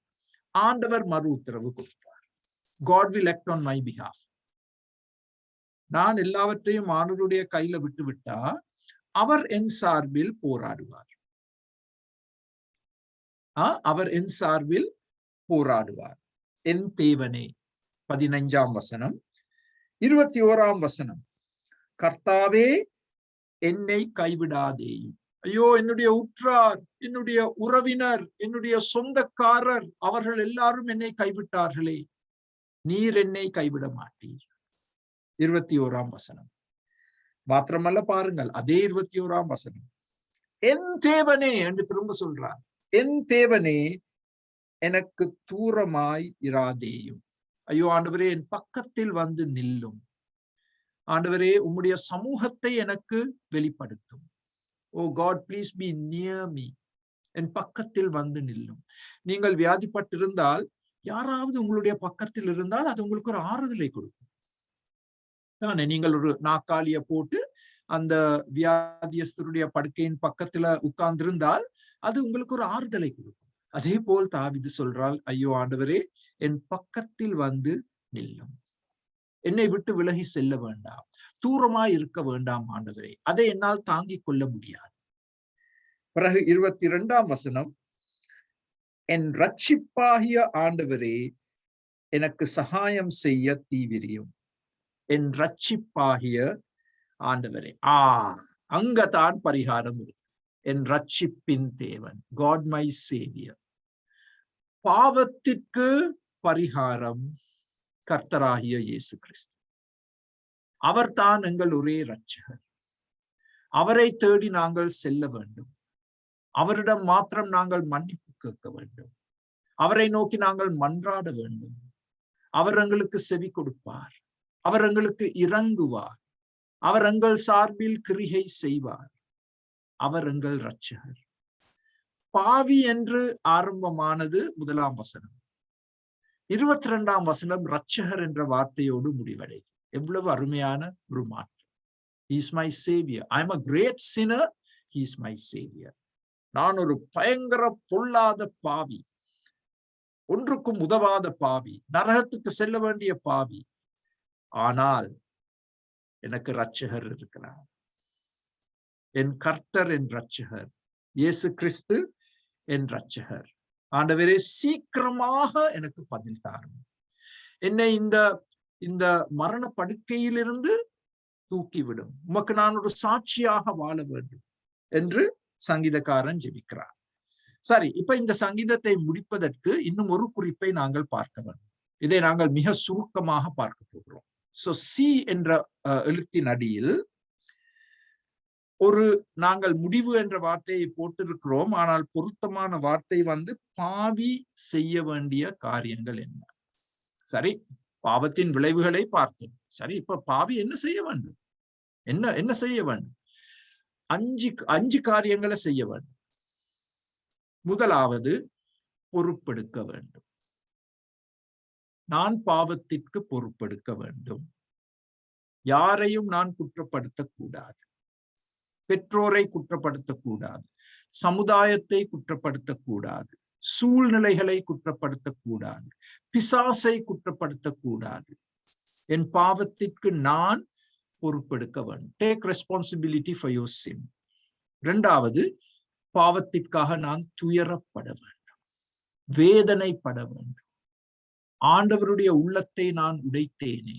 ஆண்டவர் மறு உத்தரவு கொடுப்பார். God will act on my behalf. நான் எல்லாவற்றையும் ஆண்டவருடைய கையில விட்டு விட்டா அவர் என் சார்பில் போராடுவார். அவர் என் சார்பில் போராடுவார். என் தேவனே. 15ஆம் வசனம். 21ஆம் வசனம். கர்த்தாவே என்னை கைவிடாதேயும். ஐயோ, என்னுடைய உற்றார், என்னுடைய உறவினர், என்னுடைய சொந்தக்காரர் அவர்கள் எல்லாரும் என்னை கைவிட்டார்களே, நீர் என்னை கைவிட மாட்டீர். 21ஆம் வசனம். மாத்திரமல்ல, பாருங்கள் அதே 21ஆம் வசனம். என் தேவனே என்று திரும்ப சொல்றார். என் தேவனே எனக்கு தூரமாய் இராதேயும். ஐயோ ஆண்டவரே, என் பக்கத்தில் வந்து நில்லும். ஆண்டவரே, உம்முடைய சமூகத்தை எனக்கு வெளிப்படுத்தும். O God, please be near me. என் பக்கத்தில் வந்து நில்லும். நீங்கள் வியாதிப்பட்டிருந்தால், யாராவது உங்களுடைய பக்கத்தில் இருந்தால் அது உங்களுக்கு ஒரு ஆறுதலை கொடுக்கும். நீங்கள் ஒரு நாக்காளிய போட்டு அந்த வியாதியஸ்தருடைய படுக்கையின் பக்கத்துல உட்கார்ந்திருந்தால் அது உங்களுக்கு ஒரு ஆறுதலை கொடுக்கும். அதே போல் தாவீது சொல்றால், ஐயோ ஆண்டவரே, என் பக்கத்தில் வந்து நில்லும். என்னை விட்டு விலகி செல்ல வேண்டாம், தூரமாய் இருக்க வேண்டாம் ஆண்டவரே, அதை என்னால் தாங்கிக் கொள்ள முடியாது. பிறகு 22ஆம் வசனம். என் ரட்சிப்பாகிய ஆண்டவரே எனக்கு சகாயம் செய்ய தீவிரியும். என் ரட்சிப்பாகிய ஆண்டவரே. அங்கதான் பரிகாரம் இருக்கு. என் ரட்சிப்பின் தேவன், God my savior. பாவத்திற்கு பரிகாரம் கர்த்தராகிய இயேசு கிறிஸ்து. அவர்தான் எங்கள் ஒரே இரட்சகர். அவரை தேடி நாங்கள் செல்ல வேண்டும். அவரிடம் மாத்திரம் நாங்கள் மன்னிப்பு கேட்க வேண்டும். அவரை நோக்கி நாங்கள் மன்றாட வேண்டும். அவர் எங்களுக்கு செவி கொடுப்பார். அவர் எங்களுக்கு இரங்குவார். அவர் எங்கள் சார்பில் கிரிகை செய்வார். அவர் எங்கள் இரட்சகர். பாவி என்று ஆரம்பமானது 1ஆம் வசனம். 22ஆம் வசனம் இரட்சகர் என்ற வார்த்தையோடு முடிவடைது. எவ்வளவு அருமையான ஒரு மாற்றம். He is my savior. I am a great sinner. He is my savior. நான் ஒரு பயங்கர பொல்லாத பாவி, ஒன்றுக்கும் உதவாத பாவி, நரகத்துக்கு செல்ல வேண்டிய பாவி. ஆனால் எனக்கு இரட்சகர் இருக்கிறார். என் கர்த்தர் என் இரட்சகர், இயேசு கிறிஸ்து என் இரட்சகர். ஆண்டவரே, சீக்கிரமாக எனக்கு பதில் தாரும். என்னை இந்த மரண படுக்கையிலிருந்து தூக்கிவிடும். உமக்கு நான் ஒரு சாட்சியாக வாழ வேண்டும் என்று சங்கீதக்காரன் ஜெபிக்கிறார். சரி, இப்ப இந்த சங்கீதத்தை முடிப்பதற்கு இன்னும் ஒரு குறிப்பை நாங்கள் பார்க்க வேண்டும். இதை நாங்கள் மிக சுருக்கமாக பார்க்க போகிறோம். சோ சி என்ற எழுத்தின் அடியில் நாங்கள் முடிவு என்ற வார்த்தையை போட்டிருக்கிறோம். ஆனால் பொருத்தமான வார்த்தை பாவி செய்ய வேண்டிய காரியங்கள் என்ன. சரி, பாவத்தின் விளைவுகளை பார்த்தோம். சரி, இப்ப பாவி என்ன செய்ய வேண்டும்? என்ன செய்ய வேண்டும்? அஞ்சு காரியங்களை செய்ய வேண்டும். முதலாவது, பொறுப்பெடுக்க வேண்டும். நான் பாவத்திற்கு பொறுப்பெடுக்க வேண்டும். யாரையும் நான் குற்றப்படுத்தக்கூடாது. பெற்றோரை குற்றப்படுத்தக்கூடாது, சமுதாயத்தை குற்றப்படுத்தக்கூடாது, சூழ்நிலைகளை குற்றப்படுத்தக்கூடாது, பிசாசை குற்றப்படுத்தக்கூடாது. என் பாவத்திற்கு நான் பொறுப்பெடுக்க வேண்டும். டேக் ரெஸ்பான்சிபிலிட்டி ஃபார் யுவர் சின். இரண்டாவது, பாவத்திற்காக நான் துயரப்பட வேண்டும், வேதனைப்பட வேண்டும். ஆண்டவருடைய உள்ளத்தை நான் உடைத்தேனே,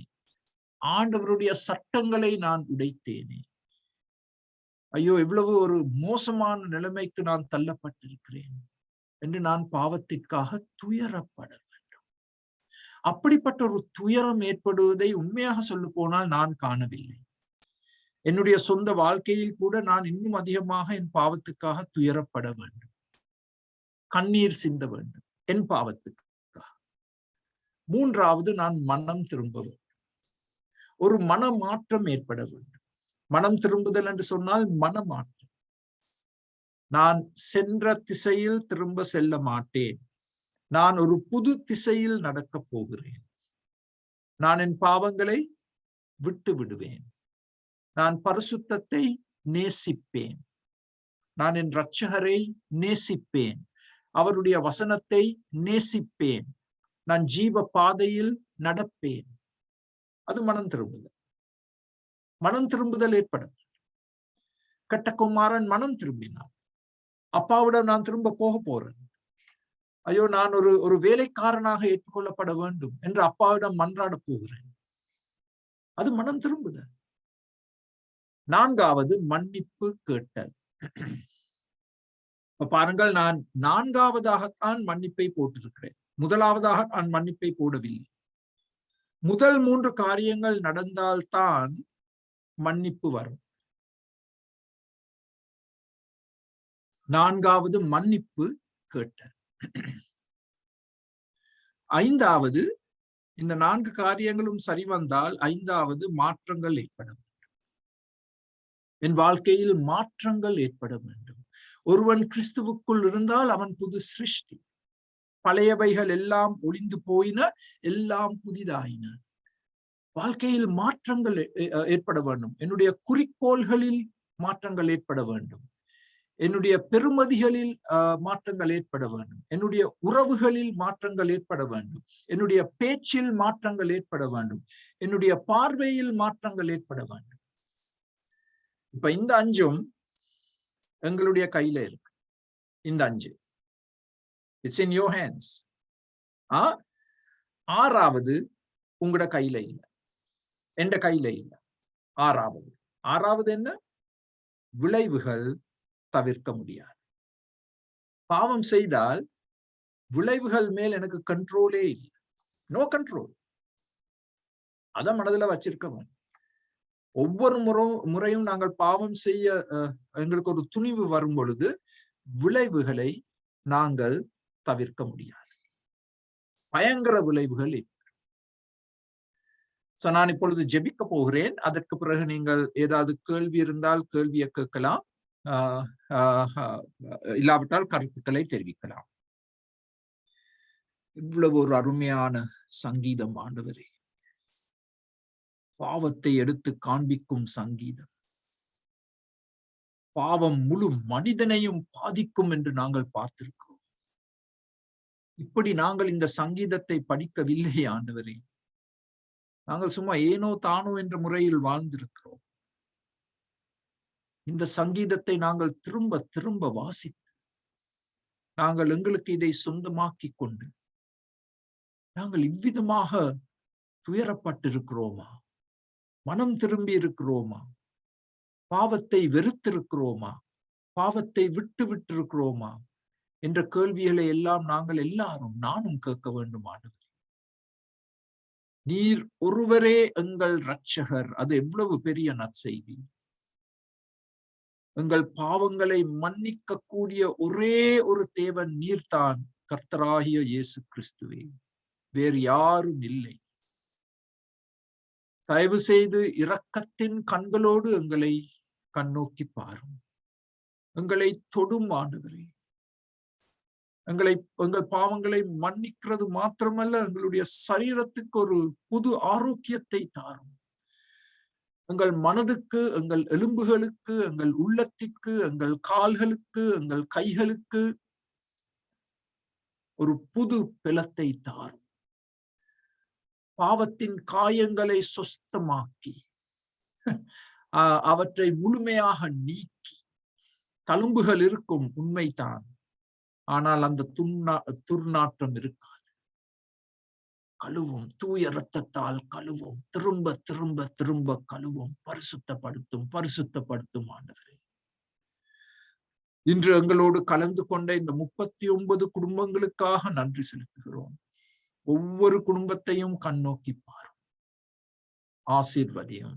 ஆண்டவருடைய சட்டங்களை நான் உடைத்தேனே, ஐயோ எவ்வளவு ஒரு மோசமான நிலைமைக்கு நான் தள்ளப்பட்டிருக்கிறேன் என்று நான் பாவத்திற்காக துயரப்பட வேண்டும். அப்படிப்பட்ட ஒரு துயரம் ஏற்படுவதை உண்மையாக சொல்ல போனால் நான் காணவில்லை. என்னுடைய சொந்த வாழ்க்கையில் கூட நான் இன்னும் அதிகமாக என் பாவத்துக்காக துயரப்பட வேண்டும், கண்ணீர் சிந்த வேண்டும் என் பாவத்துக்காக. மூன்றாவது, நான் மனம் திரும்ப வேண்டும். ஒரு மன மாற்றம் ஏற்பட வேண்டும். மனம் திரும்புதல் என்று சொன்னால் மனமாற்றம். நான் சென்ற திசையில் திரும்ப செல்ல மாட்டேன். நான் ஒரு புது திசையில் நடக்கப் போகிறேன். நான் என் பாவங்களை விட்டு விடுவேன். நான் பரிசுத்தத்தை நேசிப்பேன். நான் என் இரட்சகரை நேசிப்பேன். அவருடைய வசனத்தை நேசிப்பேன். நான் ஜீவ பாதையில் நடப்பேன். அது மனம் திரும்புதல். மனம் திரும்புதல் ஏற்படும். கட்டகுமாரன் மனம் திரும்பினான். அப்பாவிடம் நான் திரும்ப போக போறேன், ஐயோ நான் ஒரு வேலைக்காரனாக ஏற்றுக்கொள்ளப்பட வேண்டும் என்று அப்பாவிடம் மன்றாட போகிறேன். அது மனம் திரும்புதல். நான்காவது, மன்னிப்பு கேட்டல். பாருங்கள், நான் நான்காவதாகத்தான் மன்னிப்பை போட்டிருக்கிறேன். முதலாவதாக நான் மன்னிப்பை போடவில்லை. முதல் 3 காரியங்கள் நடந்தால்தான் மன்னிப்பு வரும். நான்காவது, மன்னிப்பு கேட்டல். ஐந்தாவது, இந்த 4 காரியங்களும் சரி வந்தால் ஐந்தாவது, மாற்றங்கள் ஏற்பட வேண்டும். என் வாழ்க்கையில் மாற்றங்கள் ஏற்பட வேண்டும். ஒருவன் கிறிஸ்துவுக்குள் இருந்தால் அவன் புது சிருஷ்டி. பழையவைகள் எல்லாம் ஒளிந்து போயின, எல்லாம் புதிதாயின. வாழ்க்கையில் மாற்றங்கள் ஏற்பட வேண்டும். என்னுடைய குறிக்கோள்களில் மாற்றங்கள் ஏற்பட வேண்டும். என்னுடைய பெருமதிகளில் மாற்றங்கள் ஏற்பட வேண்டும். என்னுடைய உறவுகளில் மாற்றங்கள் ஏற்பட வேண்டும். என்னுடைய பேச்சில் மாற்றங்கள் ஏற்பட வேண்டும். என்னுடைய பார்வையில் மாற்றங்கள் ஏற்பட வேண்டும். இப்ப இந்த 5ம் எங்களுடைய கையில இருக்கு. இந்த 5 இட்ஸ் இன் யோர் ஹேண்ட்ஸ். ஆறாவது உங்களோட கையில இல்லை, எந்த கையில இல்லை. ஆறாவது என்ன? விளைவுகள் தவிர்க்க முடியாது. பாவம் செய்தால் விளைவுகள் மேல் எனக்கு கண்ட்ரோலே இல்லை. No control. அத மனதுல வச்சிருக்க. ஒவ்வொரு முறையும் நாங்கள் பாவம் செய்ய எங்களுக்கு ஒரு துணிவு வரும் பொழுது விளைவுகளை நாங்கள் தவிர்க்க முடியாது. பயங்கர விளைவுகள் ஏற்படும். நான் இப்பொழுது ஜெபிக்க போகிறேன். அதற்கு பிறகு நீங்கள் ஏதாவது கேள்வி இருந்தால் கேள்வியை கேட்கலாம், இல்லாவிட்டால் கருத்துக்களை தெரிவிக்கலாம். இவ்வளவு ஒரு அருமையான சங்கீதம் ஆண்டவரே. பாவத்தை எடுத்து காண்பிக்கும் சங்கீதம். பாவம் முழு மனிதனையும் பாதிக்கும் என்று நாங்கள் பார்த்திருக்கிறோம். இப்படி நாங்கள் இந்த சங்கீதத்தை படிக்கவில்லை ஆண்டவரே. நாங்கள் சும்மா ஏனோ தானோ என்ற முறையில் வாழ்ந்திருக்கிறோம். இந்த சங்கீதத்தை நாங்கள் திரும்ப திரும்ப வாசித்து நாங்கள் எங்களுக்கு இதை சொந்தமாக்கி கொண்டு நாங்கள் இவ்விதமாக துயரப்பட்டிருக்கிறோமா, மனம் திரும்பி இருக்கிறோமா, பாவத்தை வெறுத்திருக்கிறோமா, பாவத்தை விட்டு விட்டிருக்கிறோமா என்ற கேள்விகளை எல்லாம் நாங்கள் எல்லாரும் நானும் கேட்க வேண்டுமானது. நீர் ஒருவரே எங்கள் இரட்சகர். அது எவ்வளவு பெரிய நற்செய்தி. எங்கள் பாவங்களை மன்னிக்க கூடிய ஒரே ஒரு தேவன் நீர்தான், கர்த்தராகிய இயேசு கிறிஸ்துவே, வேறு யாரும் இல்லை. தயவு செய்து இரக்கத்தின் கண்களோடு எங்களை கண்ணோக்கி பாரும். எங்களை தொடும் ஆண்டவரே. எங்கள் பாவங்களை மன்னிக்கிறது மாத்திரமல்ல, எங்களுடைய சரீரத்துக்கு ஒரு புது ஆரோக்கியத்தை தாரும். எங்கள் மனதுக்கு, எங்கள் எலும்புகளுக்கு, எங்கள் உள்ளத்திற்கு, எங்கள் கால்களுக்கு, எங்கள் கைகளுக்கு ஒரு புது பலத்தை தாரும். பாவத்தின் காயங்களை சுத்தமாக்கி அவற்றை முழுமையாக நீக்கி, தழும்புகள் இருக்கும் உண்மைதான், ஆனால் அந்த துர்நாற்றம் இருக்காது. கழுவும், தூய இரத்தத்தால் கழுவும், திரும்ப திரும்ப திரும்ப கழுவும், பரிசுத்தப்படுத்தும் ஆண்டவரே. இன்று எங்களோடு கலந்து கொண்ட இந்த 39 குடும்பங்களுக்காக நன்றி செலுத்துகிறோம். ஒவ்வொரு குடும்பத்தையும் கண்ணோக்கி பாரும், ஆசீர்வதியும்.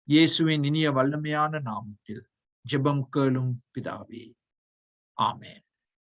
இயேசுவின் இனிய வல்லமையான நாமத்தில் ஜெபம் கேளும் பிதாவே, ஆமென்.